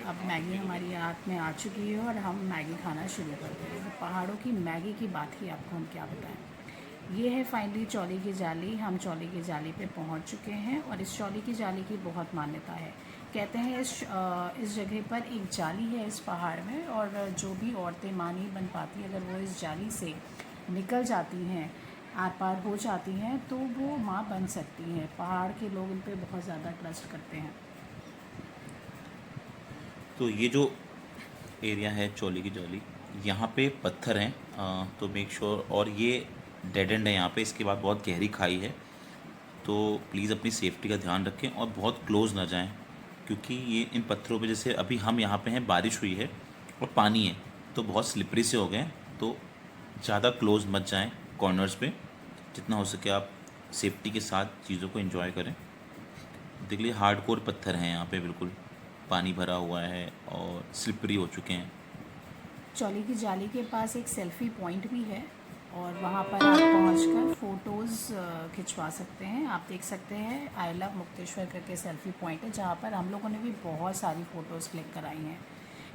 S1: अब मैगी हमारी हाथ में आ चुकी है और हम मैगी खाना शुरू कर देंगे। पहाड़ों की मैगी की बात ही आपको हम क्या बताएं। ये है फाइनली चौले की जाली। हम चौले की जाली पे पहुंच चुके हैं, और इस चौले की जाली की बहुत मान्यता है। कहते हैं इस जगह पर एक जाली है इस पहाड़ में, और जो भी औरतें माँ नहीं बन पाती, अगर वो इस जाली से निकल जाती हैं, आर पार हो जाती हैं, तो वो माँ बन सकती हैं। पहाड़ के लोग इन पे बहुत ज़्यादा ट्रस्ट करते हैं।
S2: तो ये जो एरिया है चौली की जौली, यहाँ पे पत्थर हैं, तो मेक श्योर, और ये डेड एंड है यहाँ पे, इसके बाद बहुत गहरी खाई है, तो प्लीज़ अपनी सेफ्टी का ध्यान रखें और बहुत क्लोज़ ना जाएं, क्योंकि ये इन पत्थरों पे, जैसे अभी हम यहाँ पे हैं, बारिश हुई है और पानी है, तो बहुत स्लिपरी से हो गए हैं, तो ज़्यादा क्लोज़ मत जाएं कॉर्नर्स पे, जितना हो सके आप सेफ्टी के साथ चीज़ों को एंजॉय करें। देख लीजिए हार्डकोर पत्थर हैं यहाँ पे, बिल्कुल पानी भरा हुआ है और स्लिपरी हो चुके हैं।
S1: चौली की जाली के पास एक सेल्फ़ी पॉइंट भी है, और वहाँ पर आप पहुँचकर फ़ोटोज़ खिंचवा सकते हैं। आप देख सकते हैं आई लव मुक्तेश्वर करके सेल्फ़ी पॉइंट है, जहाँ पर हम लोगों ने भी बहुत सारी फ़ोटोज़ क्लिक कराई हैं।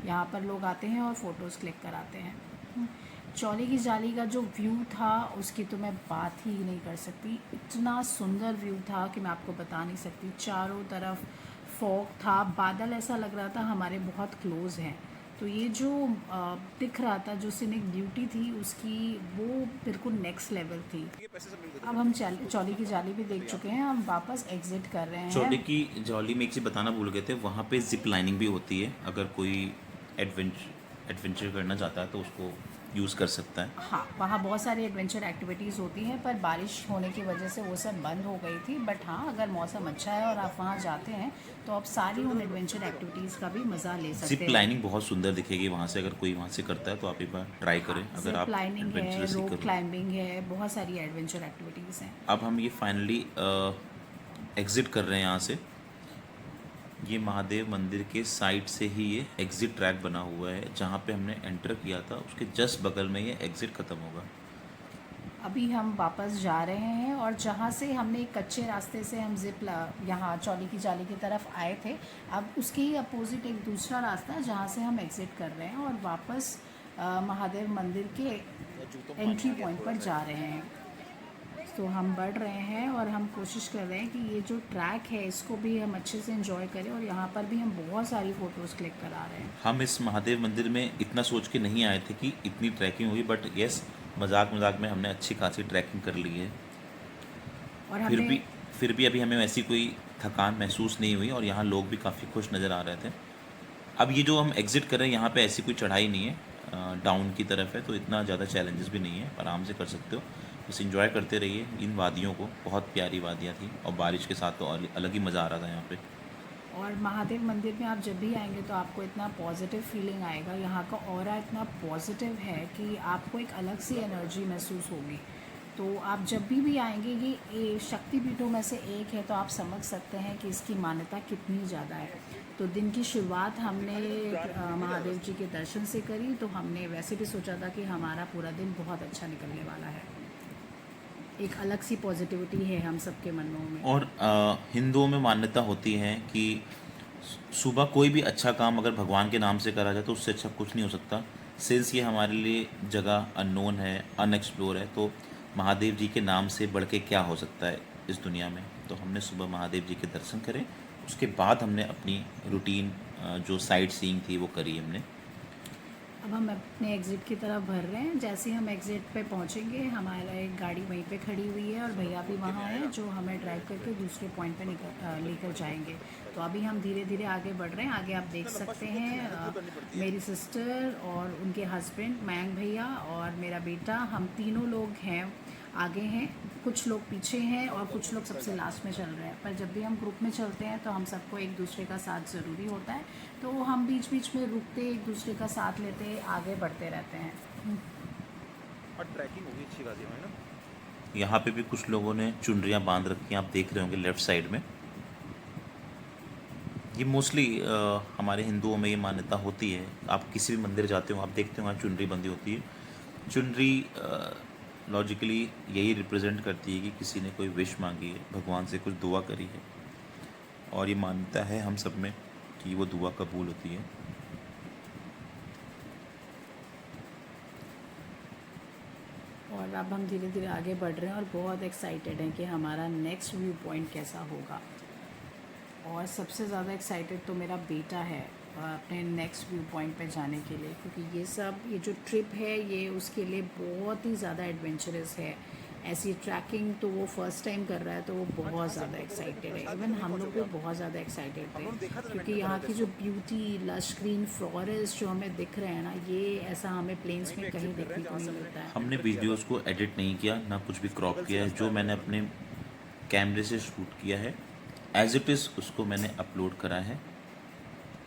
S1: यहाँ पर लोग आते हैं और फ़ोटोज़ क्लिक कराते हैं। चौली की जाली का जो व्यू था उसकी तो मैं बात ही नहीं कर सकती। इतना सुंदर व्यू था कि मैं आपको बता नहीं सकती। चारों तरफ फॉग था, बादल ऐसा लग रहा था हमारे बहुत क्लोज़ हैं। तो ये जो दिख रहा था, जो सीनिक ब्यूटी थी उसकी, वो बिल्कुल नेक्स्ट लेवल थी। अब हम चौली की जाली भी देख चुके हैं, हम वापस एग्ज़िट कर रहे
S2: चौली
S1: हैं।
S2: की जौली में एक चीज़ बताना भूल गए थे, वहाँ पे जिप लाइनिंग भी होती है, अगर कोई एडवेंचर करना चाहता है तो उसको यूज़ कर सकता है।
S1: हाँ, वहाँ बहुत सारी एडवेंचर एक्टिविटीज़ होती हैं, पर बारिश होने की वजह से वो सब बंद हो गई थी। बट हाँ, अगर मौसम अच्छा है और आप वहाँ जाते हैं तो आप सारी उन एडवेंचर एक्टिविटीज़ का भी मज़ा ले सकते
S2: जिप
S1: हैं।
S2: लाइनिंग बहुत सुंदर दिखेगी वहाँ से, अगर कोई वहाँ से करता है तो आप एक बार ट्राई
S1: हाँ,
S2: करें, अगर
S1: जिप
S2: आप
S1: लाइनिंग है,
S2: एडवेंचरस
S1: रोप
S2: सीकर हो।
S1: क्लाइंबिंग है, बहुत सारी एडवेंचर एक्टिविटीज़ हैं।
S2: अब हम ये फाइनली एग्ज़िट कर रहे हैं यहाँ से। ये महादेव मंदिर के साइड से ही ये एग्ज़िट ट्रैक बना हुआ है, जहाँ पे हमने एंटर किया था उसके जस्ट बगल में ये एग्ज़िट ख़त्म होगा।
S1: अभी हम वापस जा रहे हैं, और जहाँ से हमने एक कच्चे रास्ते से हम यहाँ चौली की जाली की तरफ आए थे, अब उसके ही अपोजिट एक दूसरा रास्ता है जहाँ से हम एग्ज़िट कर रहे हैं और वापस महादेव मंदिर के एंट्री पॉइंट पर जा रहे हैं। तो हम बढ़ रहे हैं और हम कोशिश कर रहे हैं कि ये जो ट्रैक है इसको भी हम अच्छे से एंजॉय करें, और यहाँ पर भी हम बहुत सारी फ़ोटोज़ क्लिक करा रहे हैं।
S2: हम इस महादेव मंदिर में इतना सोच के नहीं आए थे कि इतनी ट्रैकिंग होगी, बट यस, मजाक मजाक में हमने अच्छी खासी ट्रैकिंग कर ली है।
S1: और
S2: फिर
S1: हमने
S2: भी फिर भी अभी हमें ऐसी कोई थकान महसूस नहीं हुई, और यहाँ लोग भी काफ़ी खुश नज़र आ रहे थे। अब ये जो हम एग्ज़िट कर रहे हैं, यहाँ पे ऐसी कोई चढ़ाई नहीं है, डाउन की तरफ है, तो इतना ज़्यादा चैलेंजेस भी नहीं है, आराम से कर सकते हो। बस इंजॉय करते रहिए इन वादियों को, बहुत प्यारी वादियाँ थी, और बारिश के साथ तो अलग ही मज़ा आ रहा था यहाँ पे।
S1: और महादेव मंदिर में आप जब भी आएंगे तो आपको इतना पॉजिटिव फीलिंग आएगा, यहाँ का ऑरा इतना पॉजिटिव है कि आपको एक अलग सी एनर्जी महसूस होगी। तो आप जब भी आएंगे, ये शक्तिपीठों में से एक है, तो आप समझ सकते हैं कि इसकी मान्यता कितनी ज़्यादा है। तो दिन की शुरुआत हमने महादेव जी के दर्शन से करी, तो हमने वैसे भी सोचा था कि हमारा पूरा दिन बहुत अच्छा निकलने वाला है। एक अलग सी पॉजिटिविटी है हम सबके मनों में।
S2: और हिंदुओं में मान्यता होती है कि सुबह कोई भी अच्छा काम अगर भगवान के नाम से करा जाए तो उससे अच्छा कुछ नहीं हो सकता। सिंस ये हमारे लिए जगह अननोन है, अनएक्सप्लोर है, तो महादेव जी के नाम से बढ़ के क्या हो सकता है इस दुनिया में। तो हमने सुबह महादेव जी के दर्शन करे, उसके बाद हमने अपनी रूटीन जो साइट सीइंग थी वो करी हमने।
S1: अब हम अपने एग्ज़िट की तरफ भर रहे हैं। जैसे ही हम एग्ज़िट पे पहुंचेंगे, हमारा एक गाड़ी वहीं पे खड़ी हुई है और भैया भी वहाँ हैं जो हमें ड्राइव करके दूसरे पॉइंट पे लेकर जाएंगे। तो अभी हम धीरे धीरे आगे बढ़ रहे हैं। आगे आप देख सकते हैं मेरी सिस्टर और उनके हस्बैंड मयंक भैया और मेरा बेटा, हम तीनों लोग हैं, आगे हैं, कुछ लोग पीछे हैं और कुछ लोग सबसे लास्ट में चल रहे हैं। पर जब भी हम ग्रुप में चलते हैं तो हम सबको एक दूसरे का साथ ज़रूरी होता है, तो हम बीच बीच में रुकते, एक दूसरे का साथ लेते आगे बढ़ते रहते हैं।
S3: और ट्रैकिंग होगी अच्छी खासी है ना।
S2: यहाँ पे भी कुछ लोगों ने चुनरियाँ बांध रखी हैं, आप देख रहे होंगे लेफ़्ट साइड में। ये मोस्टली हमारे हिंदुओं में ये मान्यता होती है, आप किसी भी मंदिर जाते हो आप देखते हो वहाँ चुनरी बंधी होती है। चुनरी लॉजिकली यही रिप्रेजेंट करती है कि किसी ने कोई विश मांगी है, भगवान से कुछ दुआ करी है, और ये मान्यता है हम सब में कि वो दुआ कबूल होती है।
S1: और अब हम धीरे धीरे आगे बढ़ रहे हैं और बहुत एक्साइटेड हैं कि हमारा नेक्स्ट व्यू पॉइंट कैसा होगा। और सबसे ज़्यादा एक्साइटेड तो मेरा बेटा है अपने नेक्स्ट व्यू पॉइंट पे जाने के लिए, क्योंकि ये जो ट्रिप है ये उसके लिए बहुत ही ज़्यादा एडवेंचरस है। ऐसी ट्रैकिंग तो वो फर्स्ट टाइम कर रहा है, तो वो बहुत ज़्यादा एक्साइटेड है। इवन हम लोग भी बहुत ज़्यादा एक्साइटेड थे, क्योंकि यहाँ की जो ब्यूटी, लश ग्रीन फॉरेस्ट जो हमें दिख रहे हैं ना, ये ऐसा हमें प्लेन्स में कहीं देखने को नहीं मिलता है।
S2: हमने वीडियोस को एडिट नहीं किया, ना कुछ भी क्रॉप किया है। जो मैंने अपने कैमरे से शूट किया है एज इट इज़ उसको मैंने अपलोड करा है,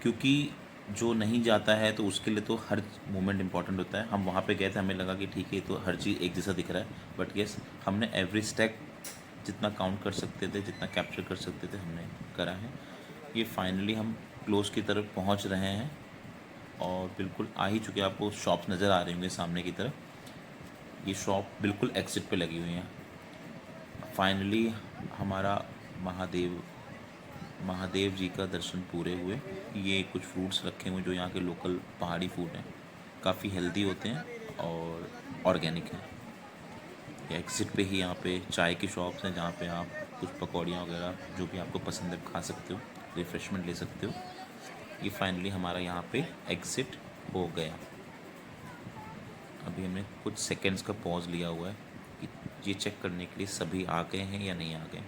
S2: क्योंकि जो नहीं जाता है तो उसके लिए तो हर मोमेंट इंपॉर्टेंट होता है। हम वहाँ पे गए थे, हमें लगा कि ठीक है तो हर चीज़ एक जैसा दिख रहा है, बट येस हमने एवरी स्टेप जितना काउंट कर सकते थे, जितना कैप्चर कर सकते थे, हमने करा है। ये फाइनली हम क्लोज की तरफ पहुँच रहे हैं और बिल्कुल आ ही चुके हैं। आपको शॉप्स नज़र आ रही होंगे सामने की तरफ। ये शॉप बिल्कुल एक्सिट पे लगी हुई हैं। फाइनली हमारा महादेव जी का दर्शन पूरे हुए। ये कुछ फ्रूट्स रखे हुए जो यहाँ के लोकल पहाड़ी फूड हैं, काफ़ी हेल्दी होते हैं और ऑर्गेनिक हैं। ये एग्ज़िट पे ही यहाँ पे चाय की शॉप्स हैं, जहाँ पे आप कुछ पकौड़ियाँ वगैरह जो भी आपको पसंद है खा सकते हो, रिफ़्रेशमेंट ले सकते हो। ये फाइनली हमारा यहाँ पे एग्ज़िट हो गया। अभी हमने कुछ सेकेंड्स का पॉज लिया हुआ है कि ये चेक करने के लिए सभी आ गए हैं या नहीं आ गए।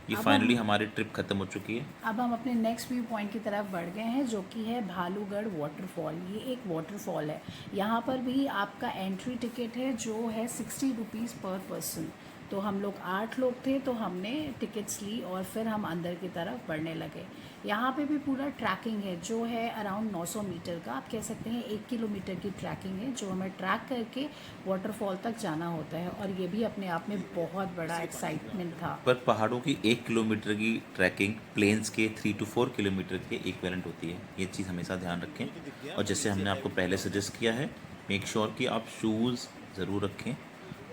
S2: ये
S1: अब
S2: फाइनली
S1: हम
S2: हमारी ट्रिप ख़त्म हो चुकी है।
S1: अब हम अपने नेक्स्ट व्यू पॉइंट की तरफ बढ़ गए हैं, जो कि है भालूगढ़ वाटरफॉल। ये एक वाटरफॉल है। यहाँ पर भी आपका एंट्री टिकट है जो है 60 रुपीज़ पर पर्सन। तो हम लोग 8 लोग थे, तो हमने टिकट्स ली और फिर हम अंदर की तरफ बढ़ने लगे। यहाँ पे भी पूरा ट्रैकिंग है जो है अराउंड 900 मीटर का, आप कह सकते हैं 1 किलोमीटर की ट्रैकिंग है, जो हमें ट्रैक करके वाटरफॉल तक जाना होता है। और ये भी अपने आप में बहुत बड़ा एक्साइटमेंट था।
S2: पर पहाड़ों की 1 किलोमीटर की ट्रैकिंग प्लेन्स के 3 to 4 किलोमीटर के इक्विवेलेंट होती है। ये चीज़ हमेशा ध्यान रखें। और जैसे हमने आपको पहले सजेस्ट किया है, मेक श्योर कि आप शूज़ ज़रूर रखें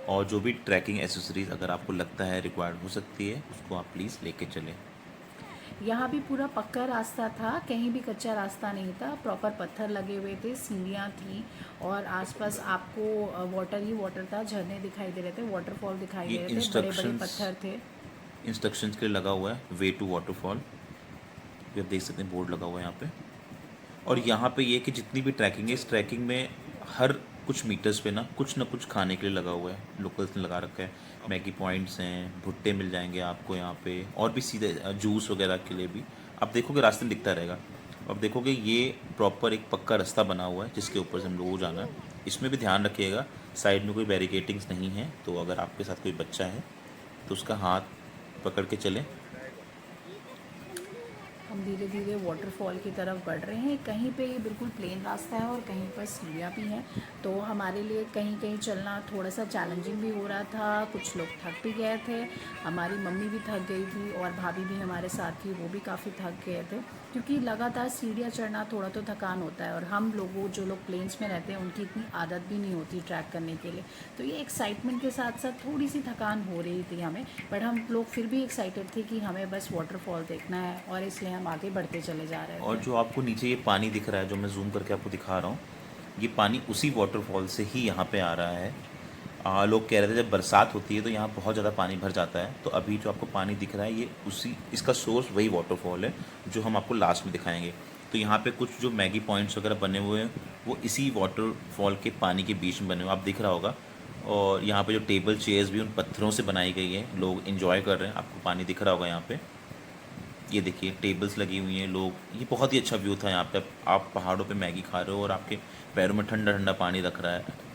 S2: और जो भी ट्रैकिंग एसेसरीज़ अगर आपको लगता है रिक्वायर्ड हो सकती है, उसको आप प्लीज़ लेके चलें।
S1: यहाँ भी पूरा पक्का रास्ता था, कहीं भी कच्चा रास्ता नहीं था। प्रॉपर पत्थर लगे हुए थे, सीढ़ियाँ थी और आसपास आपको वाटर ही वाटर था, झरने दिखाई दे रहे थे, वाटरफॉल दिखाई
S2: ये
S1: दे रहे थे, बड़े बड़े पत्थर थे।
S2: इंस्ट्रक्शंस के लिए लगा हुआ है वे टू वाटरफॉल। ये आप देख सकते हैं, बोर्ड लगा हुआ है यहाँ पे। और यहाँ पे ये कि जितनी भी ट्रैकिंग है, इस ट्रैकिंग में हर कुछ मीटर्स पे ना कुछ खाने के लिए लगा हुआ है। लोकल्स ने लगा रखा है, मैगी पॉइंट्स हैं, भुट्टे मिल जाएंगे आपको यहाँ पे, और भी सीधे जूस वगैरह के लिए भी आप देखोगे रास्ते में दिखता रहेगा। अब देखोगे ये प्रॉपर एक पक्का रास्ता बना हुआ है जिसके ऊपर से हम लोगों को जाना है। इसमें भी ध्यान रखिएगा, साइड में कोई बैरिकेटिंग्स नहीं है, तो अगर आपके साथ कोई बच्चा है तो उसका हाथ पकड़ के चलें।
S1: हम धीरे धीरे वाटरफॉल की तरफ बढ़ रहे हैं। कहीं पे ये बिल्कुल प्लेन रास्ता है और कहीं पर सीढ़ियाँ भी हैं, तो हमारे लिए कहीं कहीं चलना थोड़ा सा चैलेंजिंग भी हो रहा था। कुछ लोग थक भी गए थे, हमारी मम्मी भी थक गई थी और भाभी भी हमारे साथ थी, वो भी काफ़ी थक गए थे, क्योंकि लगातार सीढ़ियाँ चढ़ना थोड़ा तो थकान होता है। और हम लोगों जो लोग प्लेन्स में रहते हैं उनकी इतनी आदत भी नहीं होती ट्रैक करने के लिए, तो ये एक्साइटमेंट के साथ साथ थोड़ी सी थकान हो रही थी हमें। बट हम लोग फिर भी एक्साइटेड थे कि हमें बस वाटरफॉल देखना है और इसलिए हम आगे बढ़ते चले जा रहे
S2: और
S1: थे।
S2: जो आपको नीचे ये पानी दिख रहा है, जो मैं जूम करके आपको दिखा रहा हूँ, ये पानी उसी वाटरफॉल से ही यहाँ पे आ रहा है। लोग कह रहे थे जब बरसात होती है तो यहाँ बहुत ज़्यादा पानी भर जाता है, तो अभी जो आपको पानी दिख रहा है ये उसी, इसका सोर्स वही वाटरफॉल है जो हम आपको लास्ट में दिखाएंगे। तो यहाँ पे कुछ जो मैगी पॉइंट्स वगैरह बने हुए हैं वो इसी वाटरफॉल के पानी के बीच में बने हुए, आप दिख रहा होगा। और यहाँ पे जो टेबल चेयर्स भी उन पत्थरों से बनाई गई है, लोग इन्जॉय कर रहे हैं, आपको पानी दिख रहा होगा यहाँ पे। ये देखिए टेबल्स लगी हुई हैं, लोग, ये बहुत ही अच्छा व्यू था। यहाँ पे आप पहाड़ों पे मैगी खा रहे हो और आपके पैरों में ठंडा ठंडा पानी रख रहा है।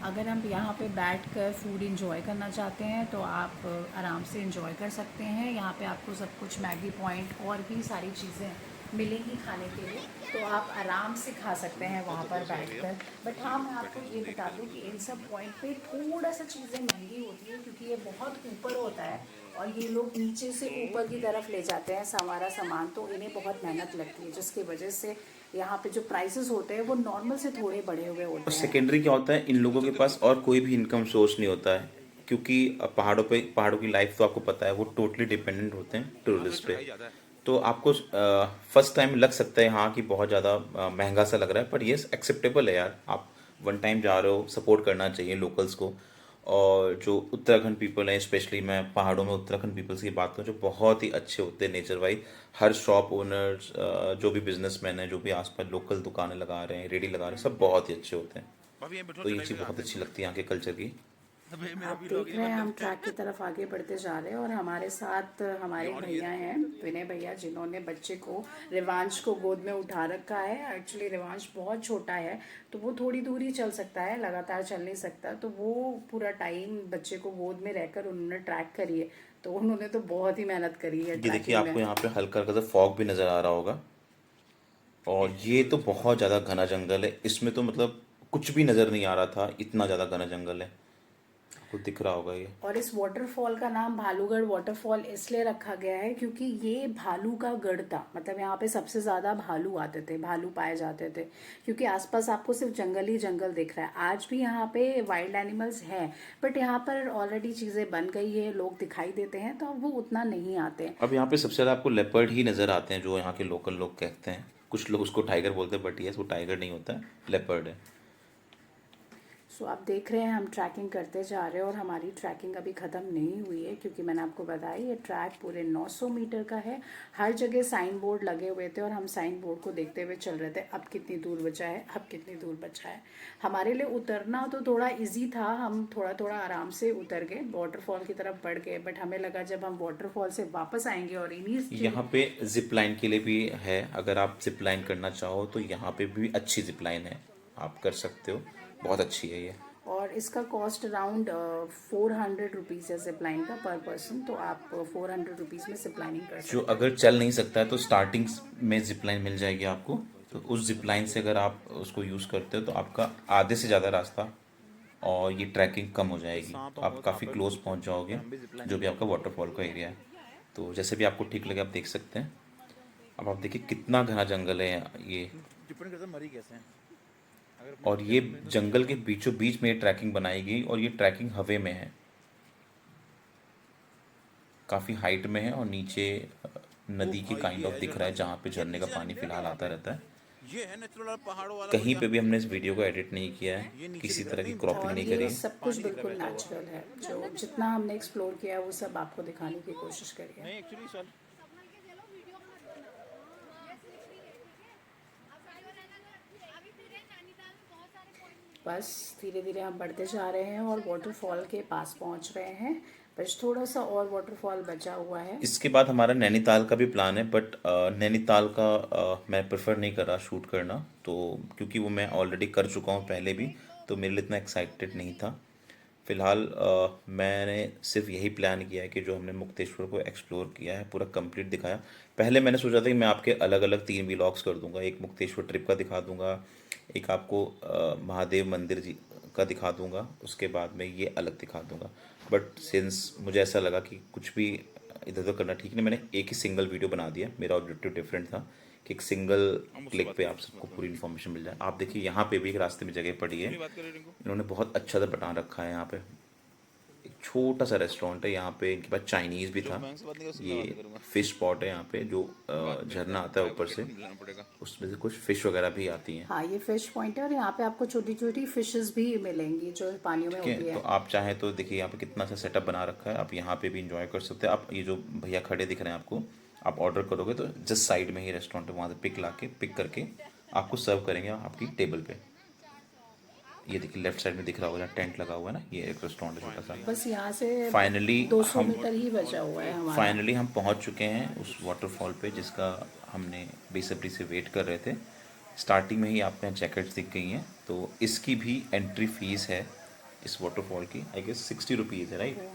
S1: अगर हम यहाँ पे बैठकर फूड इंजॉय करना चाहते हैं तो आप आराम से इंजॉय कर सकते हैं। यहाँ पे आपको सब कुछ मैगी पॉइंट और भी सारी चीज़ें मिलेंगी खाने के लिए, तो आप आराम से खा सकते हैं वहाँ पर बैठकर। बट हाँ, मैं आपको ये बता दूँ कि इन सब पॉइंट पे थोड़ा सा चीज़ें महंगी होती है, क्योंकि ये बहुत ऊपर होता है और ये लोग नीचे से ऊपर की तरफ ले जाते हैं हमारा सामान, तो इन्हें बहुत मेहनत लगती है, जिसकी वजह से यहाँ पे जो प्राइसेस होते हैं वो नॉर्मल से थोड़े बढ़े हुए
S2: और
S1: होते हैं।
S2: सेकेंडरी क्या होता है, इन लोगों के पास और कोई भी इनकम सोर्स नहीं होता है, क्योंकि पहाड़ों की लाइफ तो आपको पता है, वो टोटली डिपेंडेंट होते हैं टूरिस्ट पे। तो आपको फर्स्ट टाइम लग सकता है हाँ कि बहुत ज़्यादा महंगा सा लग रहा है, पर ये एक्सेप्टेबल है यार। आप वन टाइम जा रहे हो, सपोर्ट करना चाहिए लोकल्स को। और जो उत्तराखंड पीपल हैं, स्पेशली मैं पहाड़ों में उत्तराखंड पीपल्स की बात करूँ, जो बहुत ही अच्छे होते हैं नेचर वाइज। हर शॉप ओनर्स, जो भी बिजनेसमैन हैं, जो भी आसपास लोकल दुकानें लगा रहे हैं, रेडी लगा रहे हैं, सब बहुत ही अच्छे होते हैं।
S3: भाभी ये पेट्रोल
S2: तो ये
S3: चढ़ाई
S2: चीज़ बहुत
S3: लगाते
S2: अच्छी
S3: हैं
S2: लगती है यहाँ के कल्चर की।
S3: अबे मेरा
S1: आप
S3: व्लॉग
S1: देख
S3: ही
S1: रहे हैं
S3: बंद
S1: हम
S3: कर
S1: ट्रैक की तरफ आगे बढ़ते जा रहे हैं और हमारे साथ हमारे भैया हैं, विनय भैया, जिन्होंने बच्चे को, रिवांश को गोद में उठा रखा है। एक्चुअली रिवांश बहुत छोटा है तो वो थोड़ी दूर ही चल सकता है, लगातार चल नहीं सकता, तो वो पूरा टाइम बच्चे को गोद में रहकर उन्होंने ट्रैक करी है। तो उन्होंने तो बहुत ही मेहनत करी है
S2: ये देखिए,
S1: ट्रैकिंग में।
S2: आपको यहाँ पे हल्का हल्का सा फॉग भी नज़र आ रहा होगा। और ये तो बहुत ज़्यादा घना जंगल है, इसमें तो मतलब कुछ भी नज़र नहीं आ रहा था, इतना ज़्यादा घना जंगल है। आपको दिख रहा होगा ये।
S1: और इस वाटरफॉल का नाम भालूगढ़ वाटरफॉल इसलिए रखा गया है क्योंकि ये भालू का गढ़ था। मतलब यहाँ पे सबसे ज़्यादा भालू आते थे, भालू पाए जाते थे, क्योंकि आसपास आपको सिर्फ जंगल ही जंगल दिख रहा है। आज भी यहाँ पे वाइल्ड एनिमल्स हैं, बट यहाँ पर ऑलरेडी चीज़ें बन गई है, लोग दिखाई देते हैं तो अब वो उतना नहीं आते हैं।
S2: अब यहाँ पे सबसे ज़्यादा आपको लेपर्ड ही नज़र आते हैं, जो यहाँ के लोकल लोग कहते हैं। कुछ लोग उसको टाइगर बोलते हैं, बट ये वो टाइगर नहीं होता है, लेपर्ड है।
S1: सो आप देख रहे हैं हम ट्रैकिंग करते जा रहे हैं और हमारी ट्रैकिंग अभी ख़त्म नहीं हुई है, क्योंकि मैंने आपको बताया ये ट्रैक पूरे 900 मीटर का है। हर जगह साइन बोर्ड लगे हुए थे और हम साइन बोर्ड को देखते हुए चल रहे थे, अब कितनी दूर बचा है, अब कितनी दूर बचा है। हमारे लिए उतरना तो थोड़ा ईजी था, हम थोड़ा थोड़ा आराम से उतर गए, वाटरफॉल की तरफ बढ़ गए, बट हमें लगा जब हम वाटरफॉल से वापस आएंगे और इन्हीं
S2: यहाँ पे जिप लाइन के लिए भी है, अगर आप जिप लाइन करना चाहो तो यहाँ पे भी अच्छी जिप लाइन है, आप कर सकते हो, बहुत अच्छी है ये।
S1: और इसका कॉस्ट अराउंड 400 रुपीज़ है जिप लाइन का पर पर्सन, तो आप 400 रुपीज़ में जिप लाइनिंग कर
S2: जो
S1: सकते हैं।
S2: अगर चल नहीं सकता है तो स्टार्टिंग में जिप लाइन मिल जाएगी आपको। तो उस जिप लाइन से अगर आप उसको यूज़ करते हो तो आपका आधे से ज़्यादा रास्ता और ये ट्रैकिंग कम हो जाएगी,
S3: सांप
S2: तो
S3: हम
S2: आप
S3: बहुत
S2: काफ़ी
S3: सांप है
S2: क्लोज
S3: उसको
S2: पहुंच जाओगे,
S3: लंबी जिपलाइन
S2: जो भी
S3: नहीं
S2: आपका वाटरफॉल का एरिया है। तो जैसे भी आपको ठीक लगे आप देख सकते हैं। अब आप देखिए कितना घना जंगल है ये।
S3: डिपेंड करता है मरी कैसे हैं। अगर अपने
S2: और ये
S3: जंगल में तो
S2: जंगल के बीचों बीच में ये ट्रैकिंग बनाई गई और ये ट्रैकिंग हवे में है, काफ़ी हाइट में है और नीचे
S3: वो
S2: नदी के
S3: भाई
S2: काइंड
S3: ये
S2: ऑफ
S3: है
S2: दिख रहा
S3: झरना।
S2: है, जहाँ पे
S3: ये
S2: झरने का
S3: नीचे जाने
S2: पानी
S3: के लिए ना
S2: फिलहाल
S3: यहाँ
S2: आता
S3: पे
S2: रहता है।
S3: ये है नेचुरल वाला पहाड़ों वाला
S2: कहीं
S3: बढ़िया।
S2: पे भी हमने इस वीडियो को एडिट नहीं किया है,
S3: ये नीचे
S2: किसी
S3: दिख रहा
S2: तरह
S3: है,
S2: की
S3: नहीं
S2: क्रॉपिंग
S1: और
S2: नहीं
S1: ये
S2: करी है।
S1: सब कुछ
S3: पानी दिख रहा है
S1: बिल्कुल
S3: बहता हुआ।
S1: नेचुरल है, जो जितना हमने एक्सप्लोर किया है वो सब आपको दिखाने की कोशिश करी है।
S3: नहीं एक्चुअली सर
S1: बस धीरे धीरे हम बढ़ते जा रहे हैं और वाटरफॉल के पास पहुंच रहे हैं, बस थोड़ा सा और वाटरफॉल बचा हुआ है।
S2: इसके बाद हमारा नैनीताल का भी प्लान है, बट नैनीताल का मैं प्रेफर नहीं कर रहा शूट करना, तो क्योंकि वो मैं ऑलरेडी कर चुका हूँ पहले भी, तो मेरे लिए इतना एक्साइटेड नहीं था। फिलहाल मैंने सिर्फ यही प्लान किया है कि जो हमने मुक्तेश्वर को एक्सप्लोर किया है पूरा कंप्लीट दिखाया। पहले मैंने सोचा था कि मैं आपके अलग अलग 3 व्लॉग्स कर दूंगा, एक मुक्तेश्वर ट्रिप का दिखा दूंगा, एक आपको महादेव मंदिर जी का दिखा दूंगा, उसके बाद में ये अलग दिखा दूंगा। बट सिंस मुझे ऐसा लगा कि कुछ भी इधर उधर करना ठीक नहीं, मैंने एक ही सिंगल वीडियो बना दिया। मेरा ऑब्जेक्टिव डिफरेंट था कि एक सिंगल
S3: हम उससे
S2: क्लिक
S3: बात
S2: पे
S3: करें
S2: आप सबको पूरी इन्फॉर्मेशन मिल जाए। आप देखिए यहाँ पे भी एक रास्ते में जगह पड़ी है,
S3: नहीं बात करें रिंकू।
S2: इन्होंने बहुत अच्छा सा बना रखा है। यहाँ पे एक छोटा सा रेस्टोरेंट है, यहाँ पे इनके पास चाइनीज़ भी
S3: जो
S2: था।
S3: बैंक से बात नहीं कर उससे मैं बात नहीं
S2: ये
S3: करूंगा।
S2: फिश पॉट है यहाँ पे, जो
S3: बात मेरे
S2: झरना
S3: को
S2: आता है
S3: भाई
S2: ऊपर
S3: बकेट
S2: से,
S3: नहीं लाना पड़ेगा।
S2: उसमें से कुछ फिश वगैरह भी आती हैं।
S1: हाँ, ये फिश पॉइंट है और यहाँ पे आपको छोटी छोटी फिशेस भी मिलेंगी जो पानियों में
S2: ठीक है,
S1: होती
S2: तो
S1: है।
S2: आप चाहें तो देखिए यहाँ पे कितना सा सेटअप बना रखा है, आप यहाँ पे भी इंजॉय कर सकते हैं। आप ये जो भैया खड़े दिख रहे हैं आपको, आप ऑर्डर करोगे तो जस्ट साइड में ही रेस्टोरेंट है, वहाँ से पिक करके आपको सर्व करेंगे आपकी टेबल पे। ये देखिए लेफ्ट साइड में दिख रहा होगा जहाँ टेंट लगा हुआ है ना, ये एक रेस्टोरेंट है छोटा सा।
S1: बस यहाँ से
S2: फाइनली
S1: 200
S2: हम
S1: मीटर ही बचा हुआ है हमारा।
S2: फाइनली हम पहुंच चुके हैं उस वाटरफॉल पे जिसका हमने बेसब्री से वेट कर रहे थे। स्टार्टिंग में ही आपको यहाँ जैकेट्स दिख गई हैं, तो इसकी भी एंट्री फीस है इस वाटरफॉल की, आई गेस 60 रुपीज़ है, राइट।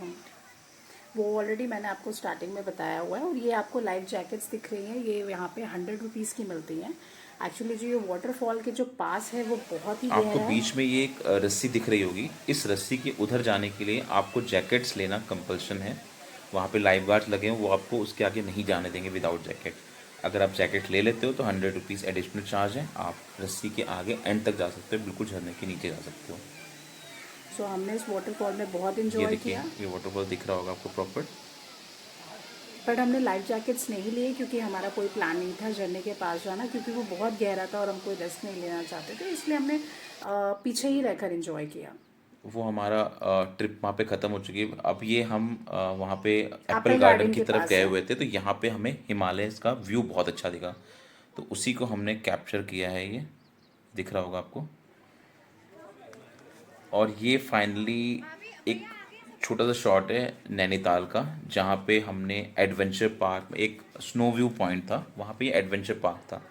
S1: वो ऑलरेडी मैंने आपको स्टार्टिंग में बताया हुआ है। और ये आपको लाइफ जैकेट्स दिख रही हैं, ये यहाँ पे 100 रुपीज़ की मिलती हैं। एक्चुअली जो ये वाटरफॉल के जो पास है वो बहुत ही
S2: आपको
S1: गहरा है।
S2: बीच में ये एक रस्सी दिख रही होगी, इस रस्सी के उधर जाने के लिए आपको जैकेट्स लेना कंपल्सन है। वहाँ पे लाइफ गार्ड्स लगे हैं, वो आपको उसके आगे नहीं जाने देंगे विदाउट जैकेट। अगर आप जैकेट ले लेते हो तो 100 रुपीज़ एडिशनल चार्ज है, आप रस्सी के आगे एंड तक जा सकते हो, बिल्कुल झरने के नीचे जा सकते हो।
S1: सो हमने इस वाटरफॉल में बहुत
S2: ये
S1: इंजॉय
S2: देखिए
S1: किया,
S2: ये वाटरफॉल दिख रहा होगा आपको प्रॉपर।
S1: बट हमने लाइफ जैकेट्स नहीं लिए क्योंकि हमारा कोई प्लान नहीं था झरने के पास जाना, क्योंकि वो बहुत गहरा था और हम कोई रिस्क नहीं लेना चाहते थे, इसलिए हमने पीछे ही रहकर इंजॉय किया।
S2: वो हमारा ट्रिप वहाँ पे ख़त्म हो चुकी है। अब ये हम वहाँ पे एप्पल
S1: गार्डन
S2: गार्डन की
S1: के
S2: तरफ
S1: पास
S2: गए
S1: है।
S2: हुए थे, तो यहाँ पे हमें हिमालयस का व्यू बहुत अच्छा दिखा, तो उसी को हमने कैप्चर किया है। ये दिख रहा होगा आपको। और ये फाइनली एक छोटा सा शॉट है नैनीताल का, जहाँ पे हमने एडवेंचर पार्क, एक स्नो व्यू पॉइंट था वहाँ पे, ये एडवेंचर पार्क था।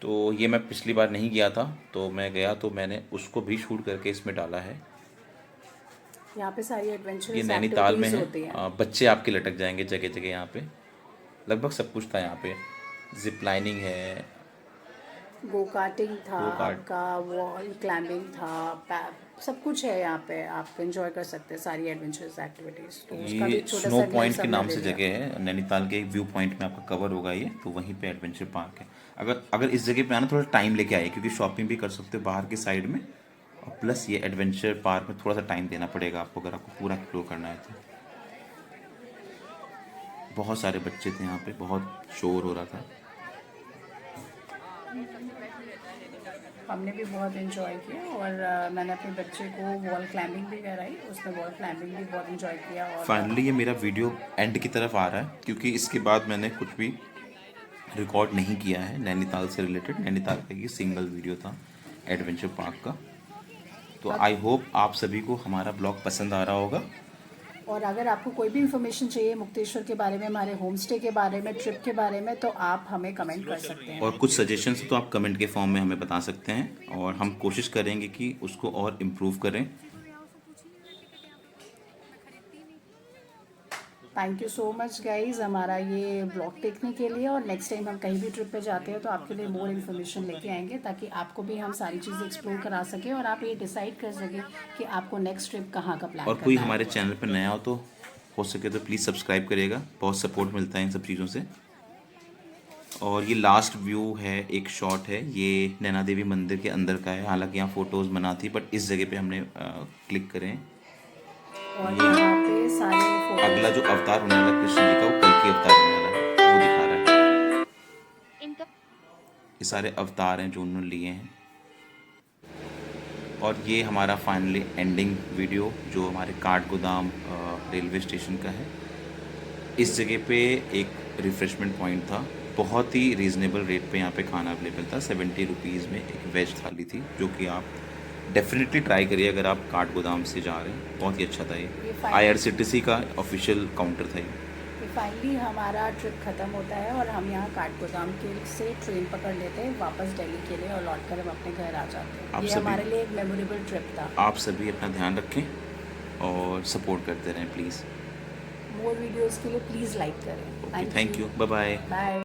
S2: तो ये मैं पिछली बार नहीं गया था, तो मैं गया तो मैंने उसको भी शूट करके इसमें डाला है।
S1: यहाँ पे सारी
S2: ये
S1: एडवेंचर्स
S2: नैनीताल में
S1: एक्टिविटीज
S2: है।
S1: होती हैं।
S2: बच्चे आपके लटक जाएंगे जगह जगह, यहाँ पे लगभग सब कुछ था। यहाँ पे जिप लाइनिंग है,
S1: गो कार्टिंग था,
S2: गो कार्ट,
S1: आपका वॉल क्लाइंबिंग था, सब कुछ है यहाँ पे। आप एंजॉय कर सकते हैं सारी एडवेंचरस एक्टिविटीज। तो उसका भी
S2: ये
S1: एक छोटा
S2: स्नो
S1: सा
S2: पॉइंट
S1: ग्लिम्स
S2: के
S1: हमने
S2: नाम
S1: ले
S2: से
S1: लिया।
S2: जगह है नैनीताल के। एक व्यू पॉइंट में आपका कवर होगा ये, तो वहीं पे एडवेंचर पार्क है। अगर इस जगह पे आना, थोड़ा टाइम लेके आइए, क्योंकि शॉपिंग भी कर सकते हो बाहर की साइड में, और प्लस ये एडवेंचर पार्क में थोड़ा सा टाइम देना पड़ेगा आपको, अगर आपको पूरा एक्सप्लोर करना है तो। बहुत सारे बच्चे थे यहाँ पे, बहुत शोर हो रहा था।
S1: हमने भी बहुत एंजॉय किया, और मैंने अपने बच्चे को वॉल क्लाइंबिंग भी कराई, उसने वॉल क्लाइंबिंग भी बहुत एंजॉय किया। और
S2: फाइनली ये मेरा वीडियो एंड की तरफ आ रहा है, क्योंकि इसके बाद मैंने कुछ भी रिकॉर्ड नहीं किया है नैनीताल से रिलेटेड। नैनीताल का ये सिंगल वीडियो था एडवेंचर पार्क का। तो आई होप आप सभी को हमारा ब्लॉग पसंद आ रहा होगा।
S1: और अगर आपको कोई भी इन्फॉर्मेशन चाहिए मुक्तेश्वर के बारे में, हमारे होम स्टे के बारे में, ट्रिप के बारे में, तो आप हमें कमेंट कर सकते हैं।
S2: और कुछ सजेशंस तो आप कमेंट के फॉर्म में हमें बता सकते हैं, और हम कोशिश करेंगे कि उसको और इम्प्रूव करें।
S1: Thank you so much guys हमारा ये ब्लॉग देखने के लिए। और नेक्स्ट टाइम हम कहीं भी ट्रिप पे जाते हैं तो आपके लिए मोर इन्फॉर्मेशन लेके आएंगे, ताकि आपको भी हम सारी चीज़ें एक्सप्लोर करा सकें और आप ये डिसाइड कर सकें कि आपको नेक्स्ट ट्रिप कहाँ का प्लान
S2: और
S1: करना
S2: कोई
S1: है।
S2: हमारे चैनल पर नया हो तो हो सके तो प्लीज़ सब्सक्राइब करिएगा, बहुत सपोर्ट मिलता है इन सब चीज़ों से। और ये लास्ट व्यू है, एक शॉट है, ये नैना देवी मंदिर के अंदर का है। हालांकि यहाँ फ़ोटोज़ बना थी, बट इस जगह पे हमने क्लिक करें।
S1: और यहाँ पे सारे
S2: अगला
S1: फोटोज
S2: जो अवतार होने वाला कृष्ण जी का, वो कल की अवतार होने वाला है, वो दिखा रहा है। ये सारे अवतार हैं जो उन्होंने लिए हैं। और ये हमारा फाइनली एंडिंग वीडियो, जो हमारे काठगोदाम रेलवे स्टेशन का है। इस जगह पे एक रिफ़्रेशमेंट पॉइंट था, बहुत ही रीज़नेबल रेट पे यहाँ पे खाना अवेलेबल था। 70 रुपीज़ में एक वेज थाली थी, जो कि आप डेफिनेटली ट्राई करिए अगर आप काठगोदाम से जा रहे हैं। बहुत ही अच्छा था ये। IRCTC का ऑफिशियल काउंटर था ये।
S1: फाइनली हमारा ट्रिप ख़त्म होता है और हम यहाँ काठगोदाम के से ट्रेन पकड़ लेते हैं वापस दिल्ली के लिए, और लौट कर हम अपने घर आ जाते हैं।
S2: आप
S1: ये
S2: सभी-
S1: हमारे लिए एक मेमोरेबल ट्रिप था।
S2: आप सभी अपना ध्यान रखें और सपोर्ट करते रहें प्लीज़।
S1: मोर वीडियोज़ के लिए प्लीज़ लाइक करें।
S2: Thank you, bye bye.
S1: Bye.